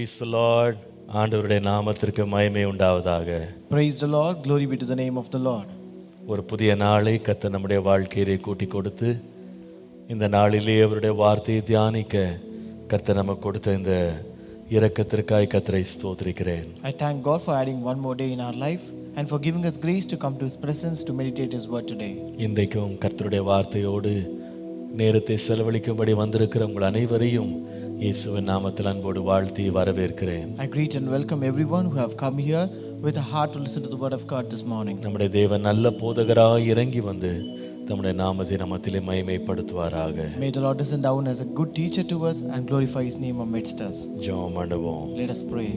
Praise the Lord. ஆண்டவருடைய நாமத்திற்கு மகிமை உண்டாவதாக. Praise the Lord. Glory be to the name of the Lord. ஒரு புதிய நாளை கர்த்தர் நம்முடைய வாழ்க்கையிலே கூட்டி கொடுத்து இந்த நாளிலே அவருடைய வார்த்தையை தியானிக்க கர்த்தர் நமக்கு கொடுத்த இந்த இரக்கத்திற்காய் கர்த்தரை ஸ்தோத்திரிக்கிறேன். I thank God for adding one more day in our life and for giving us grace to come to His presence to meditate His word today. இன்றைக்கும் கர்த்தருடைய வார்த்தையோடு நேரத்தை செலவழிக்கும்படி வந்திருக்கிற உங்கள் அனைவரையும் இயேசுவின் நாமத்தில் அன்போடு வாழ்த்தி வரவேற்கிறேன். I greet and welcome everyone who have come here with a heart to listen to the word of God this morning. நம்முடைய தேவன் நல்ல போதகராய் இறங்கி வந்து தம்முடைய நாமத்தை நமத்திலே மகிமைப்படுத்துவாராக. May the Lord descend down as a good teacher to us and glorify His name amidst us. ஜெபம் பண்ணுவோம். Let us pray.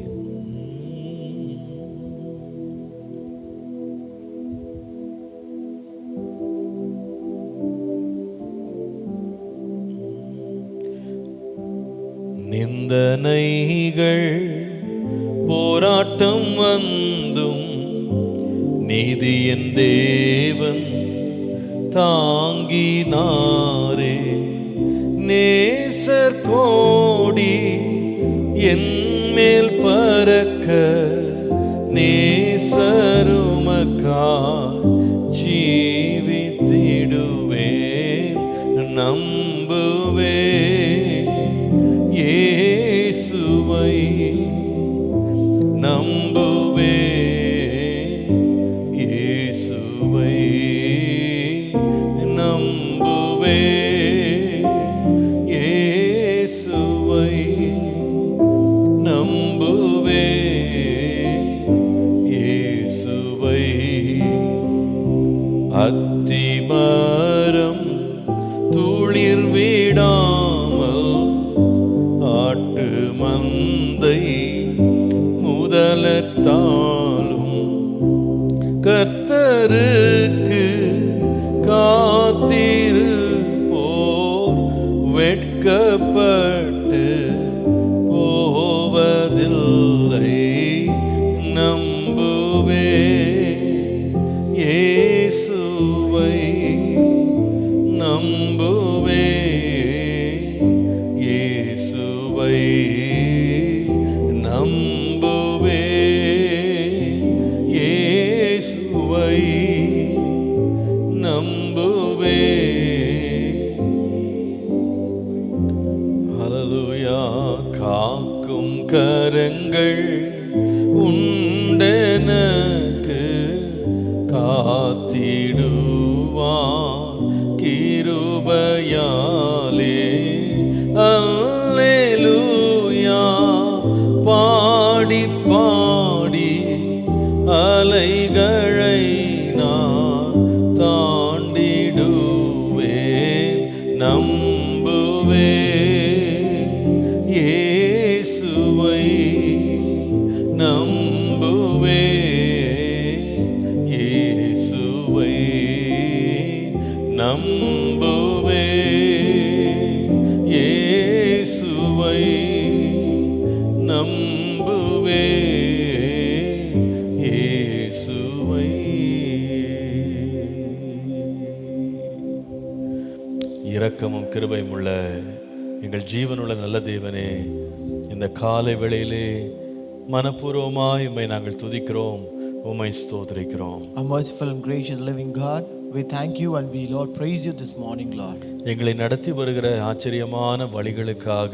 நிந்தனைகள் போராட்டம் வந்தும் நீதியின் தேவன் தாங்கினாரே. நேசர் கோடி என் மேல் பறக்க நேசருமக்காய் ஜீவித்திடுவேன். நம்புவேன் இயேசுவை, நம்புவேன் இயேசுவை, நம்புவேன் இயேசுவை, நம்புவேன் இயேசுவை. அத்திமரம் துளிர் விடாமல் ஆட்டு மந்தை முதலத்தாலும் கர்த்தருக்கு காத்திருப்போர் வெட்கப்பட்டு போவதில்லை. நம்புவேன் இயேசுவை, நம்புவேன் இயேசுவை, நம்புவேன் இயேசுவை, நம்புவேன். ஹல்லேலூயா. காக்கும் கரங்கள் உண்டெனக்கு காத்திடுவார் கிருபையாலே. அல்லேலூயா. பாடி பாடி அலைகளை நான் தாண்டிடுவேன். நம்புவேன் இயேசுவை, நம்புவேன் இயேசுவை, நம்புவேன் இயேசுவை, நம்புவேன் இயேசுவை. இரக்கமும் கிருபையும் உள்ள எங்கள் ஜீவனுள்ள நல்ல தேவனே, இந்த காலை வேளையிலே மனப்பூர்வமாய் உம்மை நாங்கள் துதிக்கிறோம், உம்மை ஸ்தோத்திரிக்கிறோம். Our merciful and gracious living God, we thank you and we, Lord, praise you this morning, Lord. எங்களை நடத்தி வருகிற ஆச்சரியமான வழிகளுக்காக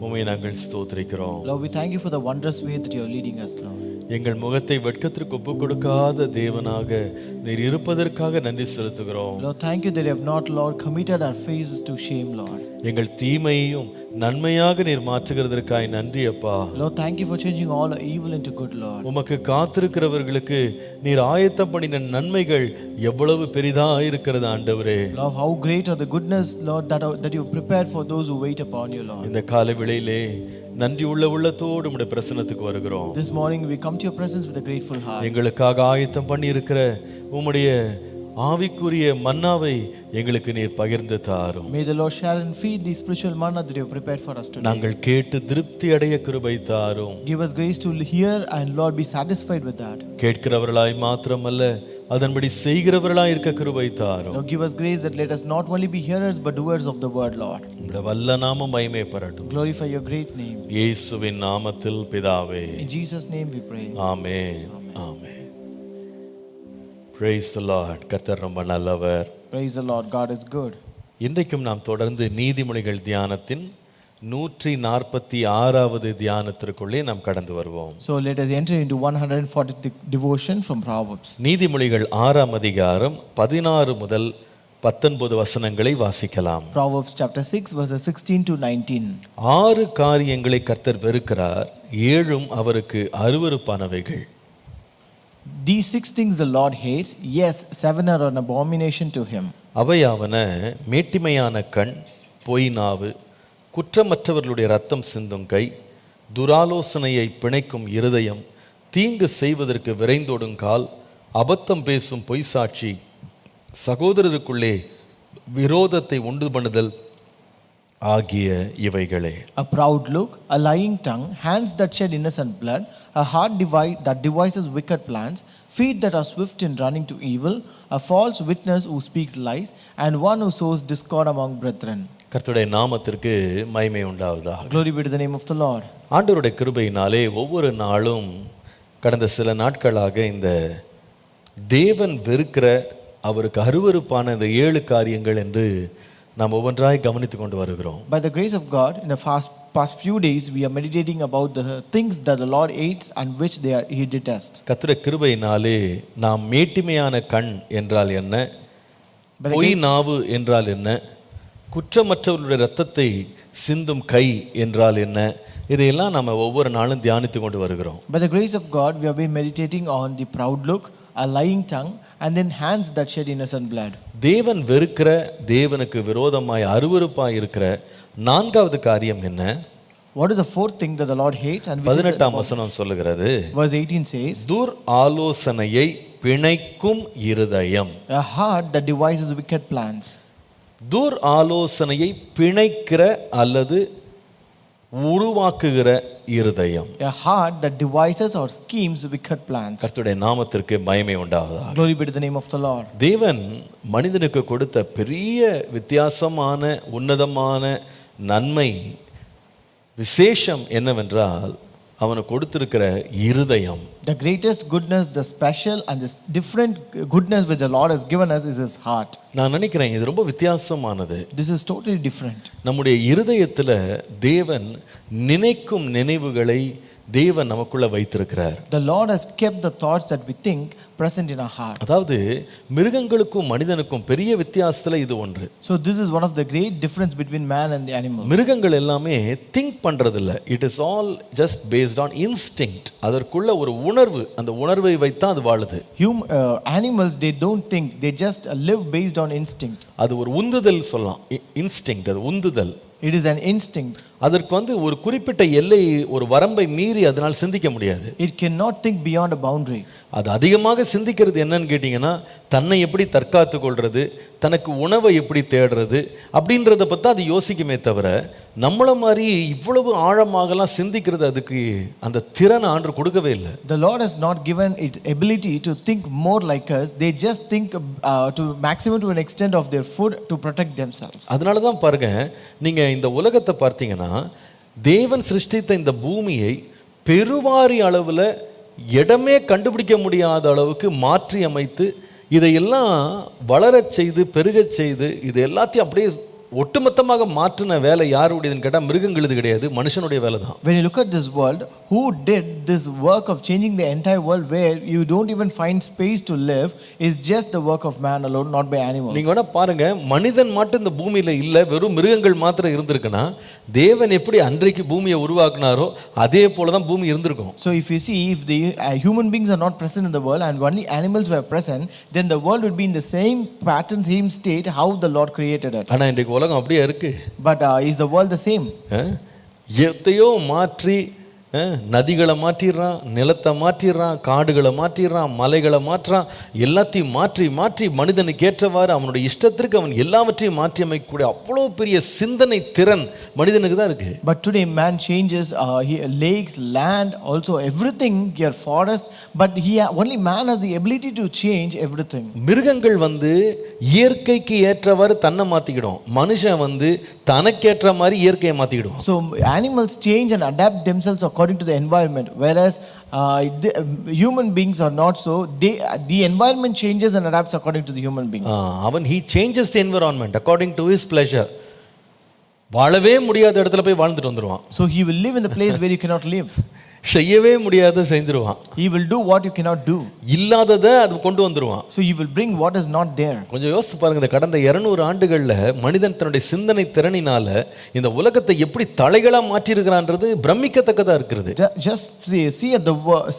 உம்மை நாங்கள் ஸ்தோத்திரிக்கிறோம். Lord, we thank you for the wondrous way that you are leading us, Lord. எங்கள் முகத்தை வெட்கத்திற்கு ஒப்பு கொடுக்காத தேவனாக நீர் இருப்பதற்காக நன்றி செலுத்துகிறோம். Lord, thank you that you have not, Lord, committed our faces to shame, Lord. எங்கள் தீமையையும் நன்மையாக நீர் மாற்றுகிறதற்காய் நன்றி அப்பா. Lord, thank you for changing all our evil into good, Lord. உமக்கு காத்திருக்கிறவர்களுக்கு நீர் ஆயத்தம் பண்ணின நன்மைகள் எவ்வளவு பெரிதா இருக்கிறது ஆண்டவரே. Lord, how great are the goodness, Lord, that you have prepared for those who wait upon you, Lord. இந்த காலை வேளையிலே நன்றி உள்ள உள்ளத்தோடு உம்முடைய பிரசன்னத்துக்கு வருகிறோம். This morning we come to your presence with a grateful heart. எங்களுக்காக ஆயத்தம் பண்ணி இருக்கிற உம்முடைய ஆவிக்குரிய மன்னாவை எங்களுக்கு நீர் பகிர்ந்து தாரும். May the Lord share and feed the spiritual manna that you have prepared for us today. நாங்கள் கேட்டு திருப்தி அடைய கிருபை தாரும். Give us grace to hear and, Lord, be satisfied with that. கேட்கிறவர்களாய் மாத்திரமல்ல அதன்படி செய்கிறவர்களாய் இருக்க கிருபை தாரும். Lord, give us grace that let us not only be hearers but doers of the word, Lord. உம்முடைய வல்ல நாமம் மகிமைப்படட்டும். Glorify your great name. இயேசுவின் நாமத்தில் பிதாவே. In Jesus' name we pray. Amen. Amen. Praise the Lord. கர்த்தர் ரொம்ப நல்லவர். Praise the Lord. God is good. இன்றைக்கும் நாம் தொடர்ந்து நீதிமொழிகள் தியானத்தின் 146வது தியானத்திற்குள்ளே நாம் கடந்து வருவோம். So let us enter into 140th devotion from Proverbs. நீதிமொழிகள் 6ஆம் அதிகாரம் 16 முதல் 19 வசனங்களை வாசிக்கலாம். Proverbs chapter 6 verses 16 to 19. 6 காரியங்களை கர்த்தர் வெறுக்கிறார், 7ம் அவருக்கு அருவருப்பானவைகள். These 6 things the Lord hates, yes, 7 are an abomination to him. அவையாவன மேட்டிமையான கண், பொய் நாவு, குற்றமற்றவர்களுடைய இரத்தம் சிந்தும் கை, துராலோசனையை பிணைக்கும் இருதயம், தீங்கு செய்வதற்கு விரைந்தோடும் கால், அபத்தம் பேசும் பொய் சாட்சி, சகோதரருக்குள்ளே விரோதத்தை உண்டு பண்ணுதல் ஆகிய இவைகளே. A proud look, a lying tongue, hands that shed innocent blood, a heart that devises wicked plans, feet that are swift in running to evil, a false witness who speaks lies, and one who sows discord among brethren. கர்த்தருடைய நாமத்திற்கு மகிமை உண்டாவதாக. Glory be to the name of the Lord. ஆண்டவருடைய கிருபையினாலே ஒவ்வொரு நாளும் கடந்த சில நாட்களாக இந்த தேவன் வெறுக்கிற அவருக்கு அருவருப்பான இந்த 7 காரியங்கள் என்று நாம் ஒவ்வொன்றாய் கவனித்து கொண்டு வருகிறோம். By the grace of God, in the past few days, we are meditating about the things that the Lord hates and which He detests. கர்த்தருடைய கிருபையினாலே நாம் மேட்டிமையான கண் என்றால் என்ன, பொய் நாவு என்றால் என்ன, குற்றமற்றவர்களுடைய இரத்தத்தை சிந்தும் கை என்றால் என்ன, இதையெல்லாம் நம்ம ஒவ்வொரு நாளும் தியானித்து கொண்டு வருகிறோம். By the grace of God, we have been meditating on the proud look, a lying tongue, and then hands that shed innocent blood. தேவன் வெறுக்கிற, தேவனுக்கு விரோதமாய் அருவருப்பாய் இருக்கிற 4வது காரியம் என்ன? What is the 4th thing that the Lord hates? And 18ஆம் வசனம் சொல்லுகிறது, verse 18 says, துர் ஆலோசனையை பிணைக்கும் இருதயம். a heart that devises wicked plans. துர் ஆலோசனையை பிணைக்கிற அல்லது உருவாக்குகிற இருதயம். A heart that devises or schemes wicked plans. கர்த்தருடைய நாமத்திற்கு மகிமை உண்டாவதாக. Glory be to the name of the Lord. தேவன் மனிதனுக்கு கொடுத்த பெரிய வித்தியாசமான உன்னதமான நன்மை விசேஷம் என்னவென்றால் அவனுக்கு கொடுத்திருக்கிற இருதயம். The greatest goodness, the special and the different goodness which the Lord has given us is his heart. நான் நினைக்கிறேன் இது ரொம்ப வித்தியாசமானது. This is totally different. நம்முடைய இருதயத்துல தேவன் நினைக்கும் நினைவுகளை தேவன் நமக்குள்ள வைத்திருக்கிறார். The Lord has kept the thoughts that we think present in our heart. அதாவது மிருகங்களுக்கும் மனிதனுக்கும் பெரிய வித்தியாசத்துல இது ஒன்று. So this is one of the great difference between man and the animals. மிருகங்கள் எல்லாமே திங்க் பண்றது இல்ல. It is all just based on instinct. அதற்குள்ள ஒரு உணர்வு, அந்த உணர்வை வைத்து அது வாழுது. Animals, they don't think, they just live based on instinct. அது ஒரு உந்துதல் சொல்லலாம். இன்ஸ்டிங்க்ட், அது உந்துதல். It is an instinct. அதற்கு ஒரு குறிப்பிட்ட எல்லை, ஒரு வரம்பை மீறி அதனால் சிந்திக்க முடியாது. It cannot think beyond a boundary. அது அதிகமாக சிந்திக்கிறது என்னன்னு கேட்டிங்கன்னா, தன்னை எப்படி தற்காத்து கொள்வது, தனக்கு உணவை எப்படி தேடுறது அப்படின்றத பற்றி அது யோசிக்குமே தவிர, நம்மள மாதிரி இவ்வளவு ஆழமாகலாம் சிந்திக்கிறது அதுக்கு அந்த திறன் ஆண்டு கொடுக்கவே இல்லை. The Lord has not given it ability to think more like us. They just think to maximum to an extent of their food to protect themselves. அதனால தான் பாருங்க, நீங்க இந்த உலகத்தை பார்த்தீங்கன்னா, தேவன் சிருஷ்டித்த இந்த பூமியை பெருவாரி அளவில் இடமே கண்டுபிடிக்க முடியாத அளவுக்கு மாற்றி அமைத்து இதையெல்லாம் வளரச் செய்து பெருகச் செய்து இது எல்லாத்தையும் அப்படியே ஒட்டுமொத்தமாக மாற்றின வேலை யாருடையதுன்னு கேட்டால் மிருகங்களுது கிடையாது, மனுஷனுடைய வேலை தான். When you look at this world, who did this work of changing the entire world where you don't even find space to live is just the work of man alone, not by animals. நீங்க வேணா பாருங்க, மனிதன் மட்டும் இந்த பூமியில இல்ல, வெறும் மிருகங்கள் மாத்திரம் இருந்திருக்குன்னா தேவன் எப்படி அன்றைக்கு பூமியை உருவாக்குனாரோ அதே போல தான் பூமி இருந்திருக்கும். So if you see, if the human beings are not present in the world and only animals were present, then the world would be in the same pattern, same state how the Lord created it. ஆனா இன்றைக்கு உலகம் அப்படியே இருக்கு. But is the world the same? எத்தையோ மாற்றி நதிகளை மாற்றிடுறான், நிலத்தை மாற்றிடுறான், காடுகளை மாற்றிடுறான், மலைகளை மாற்றுறான், எல்லாத்தையும் மாற்றி மாற்றி மனிதனுக்கு ஏற்றவாறு அவனுடைய இஷ்டத்திற்கு அவன் எல்லாவற்றையும் மாற்றி அமைக்கக்கூடிய அவ்வளோ பெரிய சிந்தனை திறன் மனிதனுக்கு தான் இருக்கு. But today man changes lakes, land, also everything, your forest, but only man has the ability to change everything. மிருகங்கள் இயற்கைக்கு ஏற்றவாறு தன்னை மாத்திக்கிடும், மனுஷன் தனக்கேற்ற மாதிரி இயற்கையை மாத்திக்கிடும். So animals change and adapt themselves according to the environment, whereas human beings are not so. The environment changes and adapts according to the human being. he changes the environment according to his pleasure. வாழவே முடியாத இடத்துல போய் வாழ்ந்துட்டு வந்துருவான். So he will live in the place where you cannot live. செய்யவே முடியாத செஞ்சிருவான். He will do what you cannot do. இல்லாததை அது கொண்டு வந்துருவான். So he will bring what is not there. கொஞ்சம் யோசித்து பாருங்க, இந்த கடந்த 200 ஆண்டுகள்ல மனிதன் தன்னுடைய சிந்தனை திறனினால இந்த உலகத்தை எப்படி தலைகளா மாற்றி இருக்கிறான்றது பிரமிக்கத்தக்கதா இருக்கிறது. Just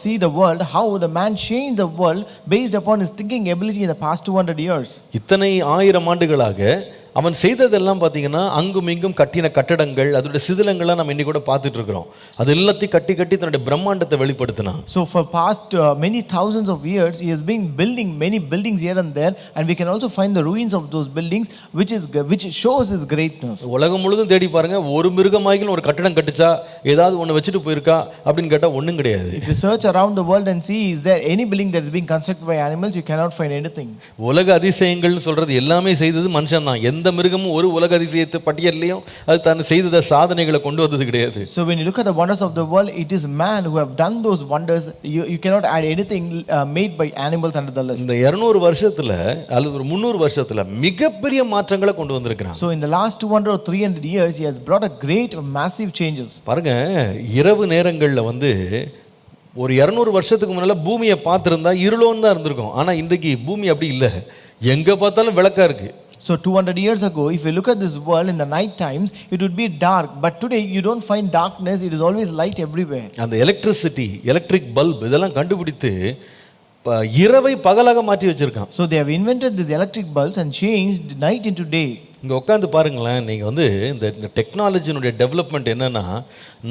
see the world, how the man changed the world based upon his thinking ability in the past 200 years. இத்தனை 1000 ஆண்டுகளாக அவன் செய்ததெல்லாம் பார்த்தீங்கன்னா அங்கும் இங்கும் கட்டின கட்டடங்கள், அதோட சிதிலங்கள்லாம் நம்ம இன்னைக்கு கூட பார்த்துட்டு இருக்கிறோம். அது எல்லாத்தையும் கட்டி கட்டி தன்னுடைய பிரம்மாண்டத்தை வெளிப்படுத்தினான். So for past many thousands of years he has been building many buildings here and there, and we can also find the ruins of those buildings which shows his greatness. உலகம் முழுதும் தேடி பாருங்க, ஒரு மிருகமாயிலும் ஒரு கட்டடம் கட்டுச்சா ஏதாவது ஒன்று வச்சுட்டு போயிருக்கா அப்படின்னு கேட்டால் ஒன்றும் கிடையாது. If you search around the world and see is there any building that is being constructed by animals, you cannot find anything. உலக அதிசயங்கள்னு சொல்றது எல்லாமே செய்தது மனுஷன் தான். எந்த மிருகமும் ஒரு உலக அதிசயத்தை பட்டியலையும் அது தான் செய்த சாதனைகளை கொண்டு வந்தது கிடையாது. So when you look at the wonders of the world, it is man who have done those wonders. You cannot add anything made by animals under the list. இந்த 200 வருஷத்துல அல்லது ஒரு 300 வருஷத்துல மிகப்பெரிய மாற்றங்களை கொண்டு வந்திருக்கான். So in the last 200 or 300 years he has brought a great massive changes. பாருங்க, இரவு நேரங்கள்ல ஒரு 200 வருஷத்துக்கு முன்னால பூமியை பார்த்திருந்தா இருளோன்னு தான் இருந்திருக்கும். ஆனா இன்றைக்கு பூமி அப்படி இல்லை, எங்க பார்த்தாலும் விளக்கா இருக்கு. So 200 years ago, if you look at this world in the night times, it would be dark. But today you don't find darkness, it is always light everywhere. அந்த எலக்ட்ரிக் பல்ப் இதெல்லாம் கண்டுபிடித்து இரவை பகலாக மாற்றி வச்சிருக்கான். So they have invented these electric bulbs and changed night into day. இங்கே உட்காந்து பாருங்களேன், நீங்கள் இந்த டெக்னாலஜினுடைய டெவலப்மெண்ட் என்னன்னா,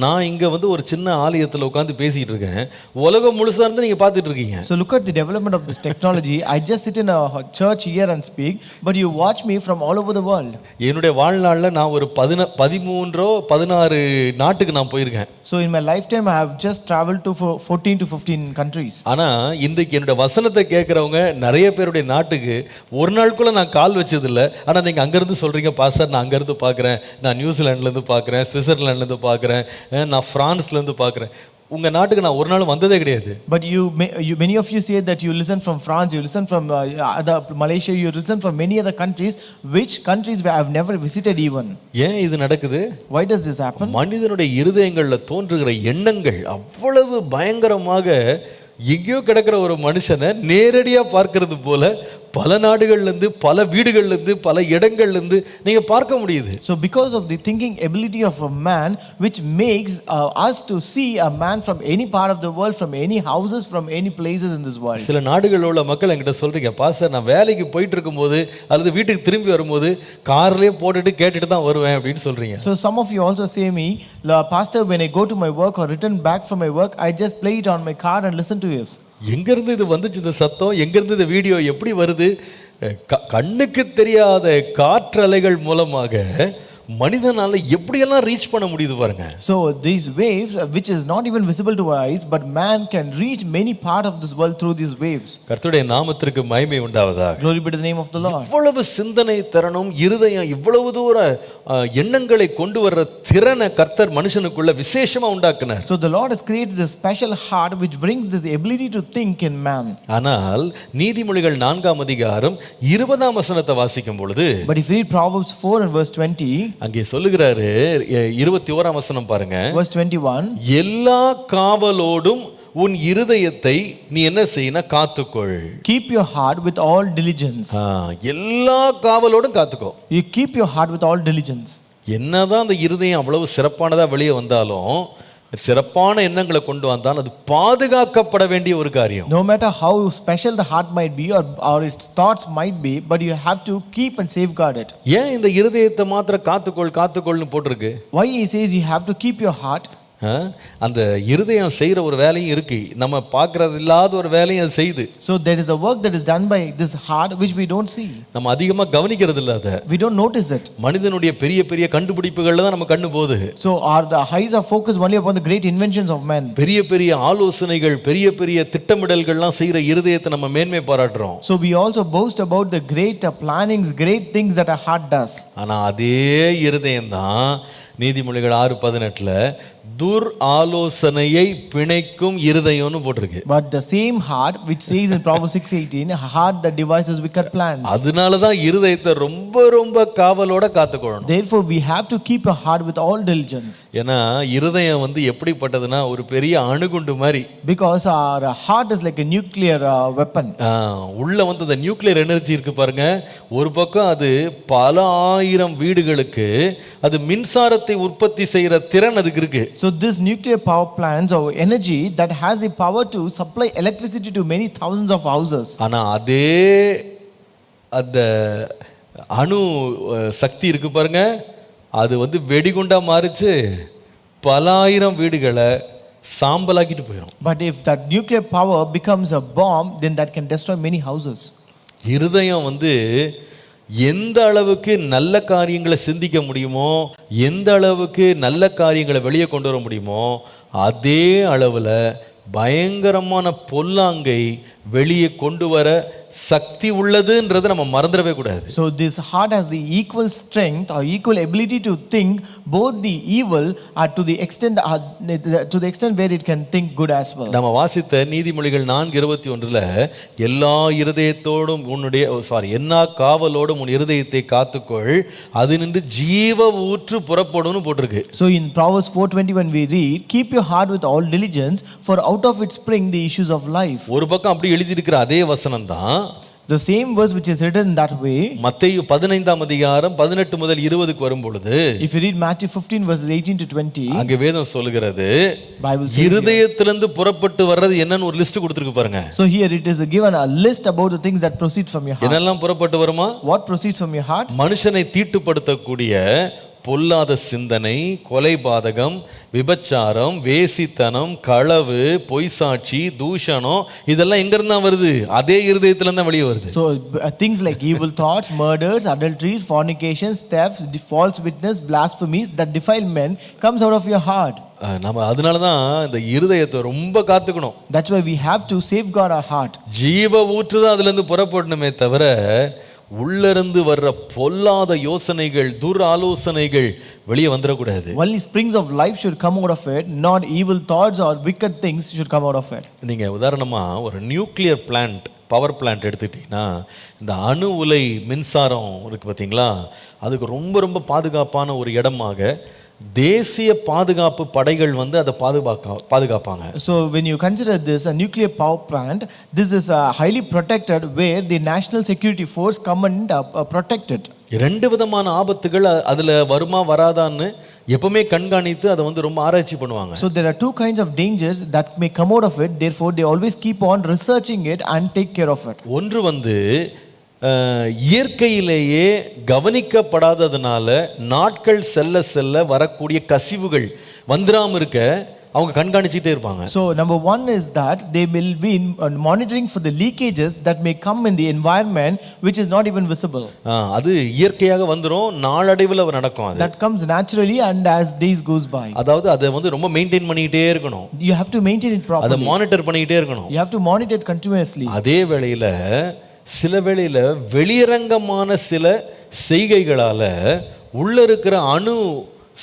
நான் இங்கே ஒரு சின்ன ஆலயத்தில் உட்காந்து பேசிகிட்டு இருக்கேன், உலகம் முழுசாக இருந்து நீங்கள் பார்த்துட்டு இருக்கீங்க. So look at the development of this technology. I just sit in a church here and speak, but you watch me from all over the world. என்னுடைய வாழ்நாளில் நான் ஒரு 13-16 நாட்டுக்கு நான் போயிருக்கேன். So in my lifetime I have just traveled to 14 to 15 countries. ஆனால் இன்றைக்கு என்னுடைய வசனத்தை கேட்குறவங்க நிறைய பேருடைய நாட்டுக்கு ஒரு நாளுக்குள்ளே நான் கால் வச்சதில்லை. ஆனால் நீங்கள் அங்கேருந்து சொல்கிறீங்க, பாஸ்டர் நான் அங்கேருந்து பார்க்குறேன், நான் நியூசிலாண்ட்லேருந்து பார்க்குறேன், சுவிட்சர்லாண்ட்லேருந்து பார்க்குறேன், நான் ஃப்ரான்ஸ்லேருந்து பார்க்குறேன். உங்கள் நாட்டுக்கு நான் ஒரு நாள் வந்ததே கிடையாது. But many of you say that you listen from France, you listen from Malaysia, you listen from many other countries, which countries I have never visited even. ஏன் இது நடக்குது? Why does this happen? மனிதனுடைய இருதயங்களில் தோன்றுகிற எண்ணங்கள் அவ்வளவு பயங்கரமாக, எங்கேயோ கிடக்கிற ஒரு மனுஷனை நேரடியாக பார்க்கறது போல பல நாடுகள்லேருந்து, பல வீடுகள்லேருந்து, பல இடங்கள்லேருந்து நீங்கள் பார்க்க முடியுது. So because of the thinking ability of a man, which makes us to see a man from any part of the world, from any houses, from any places in this world. சில நாடுகளில் உள்ள மக்கள் என்கிட்ட சொல்கிறீங்க, pastor நான் வேலைக்கு போயிட்டு இருக்கும்போது அல்லது வீட்டுக்கு திரும்பி வரும்போது கார்லேயே போட்டுட்டு கேட்டுட்டு தான் வருவேன் அப்படின்னு சொல்கிறீங்க. So some of you also say me, Pastor, when I go to my work or return back from my work, I just play it on my car and listen to this. எங்கேருந்து இது வந்துச்சு இந்த சத்தம், எங்கேருந்து இந்த video எப்படி வருது? கண்ணுக்கு தெரியாத காற்றலைகள் மூலமாக மனிதனால எப்படியெல்லாம் ரீச் பண்ண முடியுது பாருங்க. So these waves, which is not even visible to our eyes, but man can reach many part of this world through these waves. கர்த்தருடைய நாமத்திற்கு மகிமை உண்டாவதாக. Glory be to the name of the Lord. இவ்வளவு சிந்தனை திறனும் இருதயம் இவ்வளவு தூர எண்ணங்களை கொண்டு வர்ற திறனை கர்த்தர் மனுஷனுக்குள்ள விசேஷமா உண்டாக்குனார். So the Lord has created this special heart which brings this ability to think in man. ஆனால் நீதிமொழிகள் 4ஆம் அதிகாரம் 20ஆம் வசனத்தை வாசிக்கும் பொழுது, But if you read Proverbs 4 and verse 20, அங்கே சொல்லுகிறாரு, 21ஆம் வசனம் பாருங்க, verse 21, எல்லா காவலோடும் உன் இருதயத்தை நீ என்ன செய்யணும்? காத்துக்கொள். Keep your heart with all diligence. எல்லா காவலோடும் காத்துக்கோ. You keep your heart with all diligence. என்னதான் அந்த இருதயம் அவ்வளவு சிறப்பானதா வெளியே வந்தாலும், சிறப்பான எண்ணங்களை கொண்டு வந்தால் அது பாதுகாக்கப்பட வேண்டிய ஒரு காரியம். No matter how special the heart might be or its thoughts might be, but you have to keep and safeguard it. ஏன் இந்த இருதயத்தை மாத்திர காத்துக்கொள்னு போட்டிருக்கு? Why he says you have to keep your heart? அந்த இருதயம் செய்கிற ஒரு வேலையும் இருக்கு, நம்ம பார்க்கறது இல்லாத ஒரு வேலையும் அது செய்யுது. So there is a work that is done by this heart which we don't see. நம்ம அதிகமாக கவனிக்கிறது இல்லை அதை. We don't notice it. மனிதனுடைய பெரிய பெரிய கண்டுபிடிப்புகள்ல தான் நம்ம கண்ணு போகுது. So the eyes are focused only upon the great inventions of men. பெரிய பெரிய ஆலோசனைகள், பெரிய பெரிய திட்டமிடல்கள்லாம் செய்கிற இருதயத்தை நம்ம மேன்மை பாராட்டுறோம். So we also boast about the great plannings, great things that our heart does. ஆனால் அதே இருதயம் தான் நீதிமொழிகள் 6:18 துர் ஆலோசனையை பிணைக்கும் இருதயம்னு போட்டிருக்கு. But the same heart which says in Proverbs 6:18, a heart that devises wicked plans. அதனால தான் இருதயத்தை ரொம்ப ரொம்ப காவலோட காத்துக்கொள்ளணும். Therefore we have to keep a heart with all diligence. ஏன்னா இருதயம் வந்து எப்படிப்பட்டதுன்னா ஒரு பெரிய அணுகுண்டு மாதிரி. Because our heart is like a nuclear weapon. உள்ள வந்து அந்த நியூக்ளியர் எனர்ஜி இருக்கு பாருங்க. ஒரு பக்கம் அது பல ஆயிரம் வீடுகளுக்கு அது மின்சாரத்தை உற்பத்தி செய்யற திறன் அதுக்கு இருக்கு. So this nuclear power plants or energy that has the power to supply electricity to many thousands of houses. ஆனா அதே அந்த அணு சக்தி இருக்கு பாருங்க, அது வந்து வெடிகுண்டா மாறிச்சு பல ஆயிரம் வீடுகளை சாம்பலாக்கிட்டு போயிடும். But if that nuclear power becomes a bomb, then that can destroy many houses. இருதயம் வந்து எந்த அளவுக்கு நல்ல காரியங்களை சிந்திக்க முடியுமோ, எந்த அளவுக்கு நல்ல காரியங்களை வெளியே கொண்டு வர முடியுமோ, அதே அளவில் பயங்கரமான பொல்லாங்கை வெளியே கொண்டு வர சக்தி உள்ளதுன்றதை நம்ம மறந்துடவே கூடாது. So this heart has the equal strength or equal ability to think both the evil to the extent where it can think good as well. நம்ம வாசித்த நீதிமொழிகள் 4:21 எல்லா இருதயத்தோடும் எல்லா காவலோடும் உன் இருதயத்தை காத்துக்கொள், அது நின்று ஜீவ ஊற்று புறப்படும்னு போட்டிருக்கு. So in Proverbs 4:21 we read, keep your heart with all diligence, for out of it spring the issues of life. ஒரு பக்கம் அப்படி எழுதி இருக்கிற அதே வசனம் தான் the same verse which is written that way. மத்தேயு 15:18 முதல் 20க்கு வரும் பொழுது, if you read Matthew 15 verses 18 to 20, அங்க வேதம் சொல்லுகிறது Bible says இருதயத்திலிருந்து புறப்பட்டு வர்றது என்னன்னு ஒரு லிஸ்ட் கொடுத்திருக்கு பாருங்க. So here it is given a list about the things that proceed from your heart. என்னெல்லாம் புறப்பட்டு வருமா? What proceeds from your heart? மனுஷனை தீட்டுப்படுத்தக்கூடிய பொல்லாத சிந்தனை, கொலைபாதகம், விபச்சாரம், வேசித்தனம், களவு, பொய்சாட்சி, தூஷணம், இதெல்லாம் எங்க இருந்தா வருது? அதே இருதயத்துல இருந்தா வெளியே வருது. So things like evil thoughts, murders, adulteries, fornications, thefts, false witness, blasphemies that defile men comes out of your heart. நம்ம அதனால தான் இந்த இருதயத்தை ரொம்ப காத்துக்கணும். That's why we have to safeguard our heart. ஜீவ ஊற்று தான் அதுல இருந்து புறப்படணுமே தவிர உள்ளிருந்து வர்ற பொல்லாத யோசனைகள், துர் ஆலோசனைகள் வெளியே வந்துடக்கூடாது. Only springs of life should come out of it, not evil thoughts or wicked things should come out of it. நீங்க உதாரணமா ஒரு நியூக்ளியர் பிளான்ட், பவர் பிளான்ட் எடுத்துக்கிட்டீங்கன்னா, இந்த அணு உலை மின்சாரம் இருக்கு பார்த்தீங்களா, அதுக்கு ரொம்ப ரொம்ப பாதுகாப்பான ஒரு இடமாக தேசிய பாதுகாப்பு படைகள் வந்து அதை பாதுகாப்பாங்க. So when you consider this a nuclear power plant, this is highly protected where the national security force come and protect it. ரெண்டு விதமான ஆபத்துகள் அதுல வருமா வராதான்னு எப்பவுமே கண்காணித்து அதை வந்து ரொம்ப ஆராய்ச்சி பண்ணுவாங்க. So there are two kinds of dangers that may come out of it, therefore they always keep on researching it and take care of it. ஒன்று வந்து இயற்கையிலேயே கவனிக்கப்படாததுனால நாட்கள் செல்ல செல்ல வரக்கூடிய கசிவுகள் வந்துடாம இருக்க அவங்க கண்காணிச்சிட்டே இருப்பாங்க. So number one is that they will be monitoring for the leakages that may come in the environment which is not even visible. அது இயற்கையாக வந்துரும், நாளடைவில் நடக்கும். அது that comes naturally and as days goes by. அதாவது அதை வந்து ரொம்ப மெயின்டைன் பண்ணிட்டே இருக்கணும். You have to maintain it properly. அதை மானிட்டர் பண்ணிட்டே இருக்கணும். You have to monitor it continuously. அதே வேளையில சில வேளையில வெளியரங்கமான சில செய்கைகளால உள்ள இருக்கிற அணு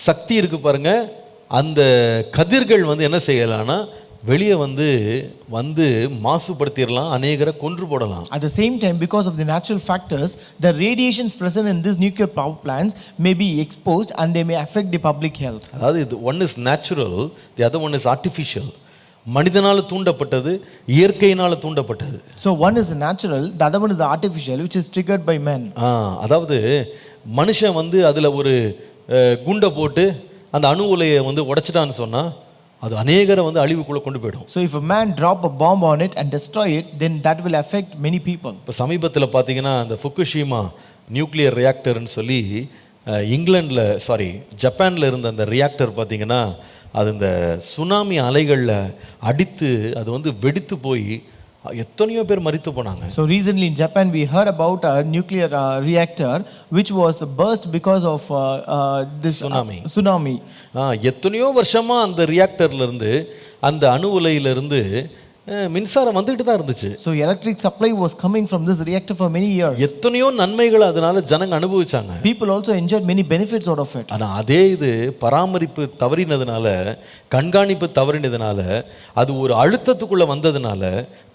சக்தி இருக்கு பாருங்க, அந்த கதிர்கள் வந்து என்ன செய்யலாம்னா வெளியே வந்து மாசுபடுத்திடலாம், அநேகரை கொன்று போடலாம். At the same time, because of the natural factors, the radiations present in this nuclear power plants may be exposed and they may affect the public health. அதாவது one is natural, the other one is artificial. மனிதனால தூண்டப்பட்டது, இயற்கையினால தூண்டப்பட்டது. So one is natural, the other one is artificial, which is triggered by men. அதாவது மனுஷன் வந்து அதுல ஒரு குண்டை போட்டு அந்த அணு உலையை வந்து உடைச்சிட்டான்னு சொன்னா அது அநேகரை வந்து அழிவுக்குள்ள கொண்டு போயிடும். So if a man drop a bomb on it and destroy it, then that will affect many people. இப்போ சமீபத்தில் பார்த்தீங்கன்னா அந்த ஃபுகுஷிமா நியூக்ளியர் ரியாக்டர்னு சொல்லி ஜப்பானில் இருந்த அந்த ரியாக்டர் பார்த்தீங்கன்னா அது இந்த சுனாமி அலைகளில் அடித்து அது வந்து வெடித்து போய் எத்தனையோ பேர் மரித்து போனாங்க. So recently in Japan we heard about a nuclear reactor which was burst because of this tsunami. எத்தனையோ வருஷமா அந்த ரியாக்டர்ல இருந்து அந்த அணு உலையிலிருந்து மின்சாரம் வந்துட்டு தான் இருந்துச்சு. So electric supply was coming from this reactor for many years. எத்தனையோ நன்மைகளை அதனால ஜனங்க அனுபவிச்சாங்க. People also enjoyed many benefits out of it. ஆனா அதே இது பராமரிப்பு தவறினதுனால, கண்காணிப்பு தவறினதுனால, அது ஒரு அழுத்தத்துக்குள்ள வந்ததுனால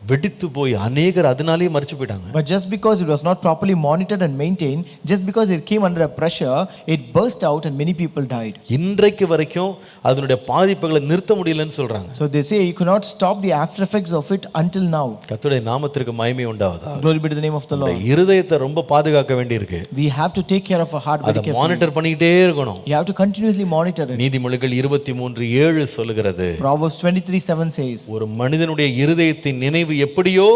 வெடித்து போய் அநேகர் அதனாலேயே மரிச்சு போயிட்டாங்க. But just because it was not properly monitored and maintained, just because it came under a pressure, it burst out and many people died. இன்றைக்கு வரைக்கும் அதனுடைய பாதிப்புகளை நிறுத்த முடியலன்னு சொல்றாங்க. So they say you cannot stop the after effects of it until now. கர்த்தருடைய நாமத்திற்கு மகிமை உண்டாவதாக. Glory be to the name of the Lord. இருதயத்தை ரொம்ப பாதுகாக்க வேண்டியிருக்கு. We have to take care of our heart very carefully. அதை monitor பண்ணிட்டே இருக்கணும். You have to continuously monitor it. நீதிமொழிகள் 23:7 சொல்லுகிறது. Proverbs 23:7 says, ஒரு மனிதனுடைய இருதயத்தின் நினைவு எப்படியோ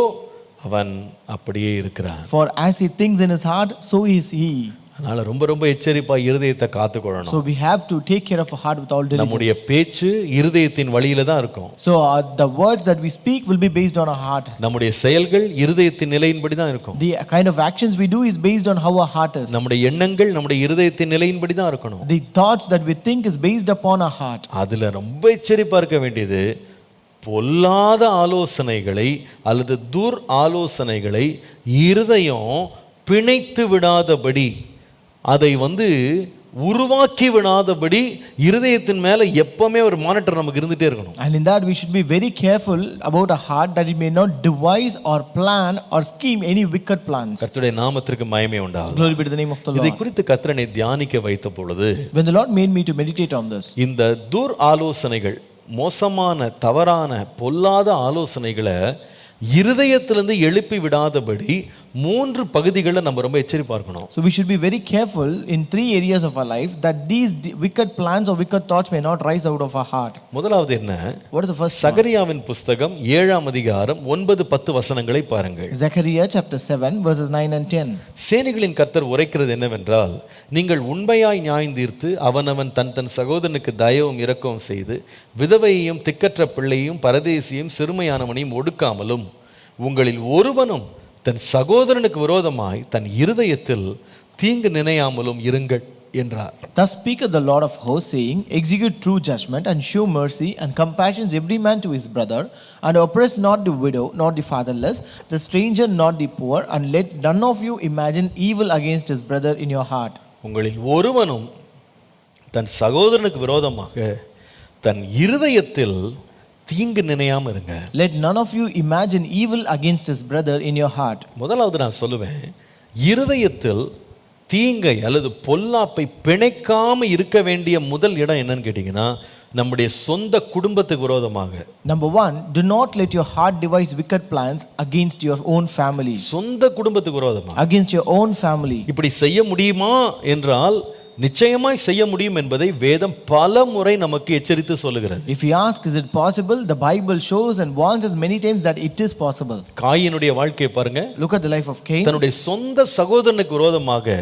அவன் அப்படியே இருக்கிறான். For as he thinks in his heart, so is he. அதனால ரொம்ப ரொம்ப எச்சரிப்பா இருதயத்தை காத்துக்கொள்ளணும். So we have to take care of our heart with all diligence. நம்முடைய பேச்சு இருதயத்தின் வழியில தான் இருக்கும். So the words that we speak will be based on our heart. நம்முடைய செயல்கள் இருதயத்தின் நிலையின்படி தான் இருக்கும். The kind of actions we do is based on how our heart is. நம்முடைய எண்ணங்கள் நம்முடைய இருதயத்தின் நிலையின்படி தான் இருக்கணும். The thoughts that we think is based upon our heart. அதுல ரொம்ப எச்சரிப்பா இருக்க வேண்டியது பொல்லாத ஆலோசனைகளை அல்லது துர் ஆலோசனைகளை இருதயம் பிணைத்து விடாதபடி, அதை வந்து உருவாக்கி விடாதபடி இருதயத்தின் மேல எப்பவுமே ஒரு மானிட்டர் நமக்கு இருந்துட்டே இருக்கணும். And in that we should be very careful about our heart that it may not devise or plan or scheme any wicked plans. கர்த்தருடைய நாமத்திற்கு மகிமை உண்டாகட்டும். Glory be to the name of the Lord. இதை குறித்து கர்த்தரை தியானிக்க வைத்த பொழுது, when the Lord made me to meditate on this, இந்த துர் ஆலோசனைகள், மோசமான தவறான பொல்லாத ஆலோசனைகளை இருதயத்திலிருந்து எழுப்பி விடாதபடி 3 பகுதிகளை நம்ம ரொம்ப எச்சரிப்பா இருக்கணும். So we should be very careful in 3 areas of our life that these wicked plans or wicked thoughts may not rise out of our heart. முதலாவது என்ன? What is the first? சகரியாவின் புஸ்தகம் 7ஆம் அதிகாரம் 9-10 வசனங்களை பாருங்கள். Zechariah chapter 7 verses 9 and 10. சேனைகளின் கர்த்தர் உரைக்கிறது என்னவென்றால், நீங்கள் உண்மையாய் நியாயம் தீர்த்து அவனவன் தன் சகோதரனுக்கு தயவும் இரக்கவும் செய்து விதவையையும் திக்கற்ற பிள்ளையும் பரதேசியும் சிறுமையானவனையும் ஒடுக்காமலும் உங்களில் ஒருவனும் தன் சகோதரனுக்கு விரோதமாய் தன் இருதயத்தில் தீங்கு நினையாமலும் இருங்கள் என்றார். Thus speaketh the Lord of hosts, saying, execute true judgment and show mercy and compassion every man to his brother, and oppress not the widow nor the fatherless, the stranger not the poor, and let none of you imagine evil against his brother in your heart. உங்களில் ஒருவனும் தன் சகோதரனுக்கு விரோதமாக தன் இருதயத்தில் தீங்கு நினையாம இருங்க. Let none of you imagine evil against his brother in your heart. முதலாவது நான் சொல்லுவேன், இருதயத்தில் தீங்கை அல்லது பொல்லாப்பை பிணைக்காம இருக்க வேண்டிய முதல் இடம் என்னன்னு கேட்டீங்கன்னா, நம்முடைய சொந்த குடும்பத்துக்கு விரோதமாக. Number 1, do not let your heart devise wicked plans against your own family. சொந்த குடும்பத்துக்கு விரோதமாக, against your own family. இப்படி செய்ய முடியுமா என்றால் நிச்சயமாய் செய்ய முடியும் என்பதை வேதம் பல முறை நமக்கு எச்சரித்து சொல்லுகிறது. If you ask is it possible, the Bible shows and warns us many times that it is possible. காயினுடைய வாழ்க்கையை பாருங்க. Look at the life of Cain. தன்னுடைய சொந்த சகோதரனுக்கு விரோதமாக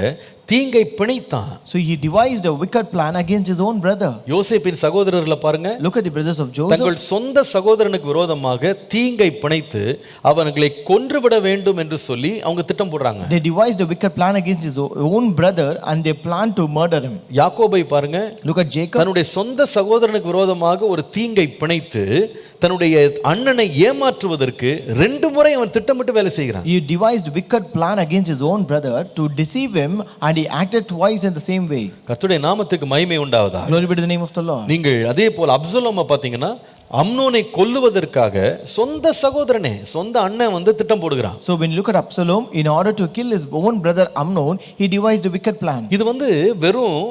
தீங்கை பிணைத்தான். So he devised a wicked plan against his own brother. யோசேப்பின் சகோதரர்களை பாருங்க. Look at the brothers of Joseph. தங்கள் சொந்த சகோதரனுக்கு விரோதமாக தீங்கை பிணைத்து அவர்களை கொன்றுவிட வேண்டும் என்று சொல்லி அவங்க திட்டம் போடுறாங்க. They devised a wicked plan against his own brother and they planned to murder him. யாக்கோபை பாருங்க. Look at Jacob. தன்னுடைய சொந்த சகோதரனுக்கு விரோதமாக ஒரு தீங்கை பிணைத்து தன்னுடைய அண்ணனை ஏமாற்றுவதற்கு 2 முறை அவன் திட்டமிட்டு வேலை செய்கிறான். He devised wicked plan against his own brother to deceive him, and he acted twice in the same way. கர்த்தருடைய நாமத்துக்கு மகிமை உண்டாவதாக. Glory be to the name of the Lord. நீங்கள் அதே போல அப்சலோமை பாத்தீங்கன்னா, அம்னோனை கொல்லுவதற்காக சொந்த சகோதரனே, சொந்த அண்ணன் வந்து திட்டம் போடுகிறான். So when you look at Absalom, in order to kill his own brother Amnon, he devised a wicked plan. இது வந்து வெறும்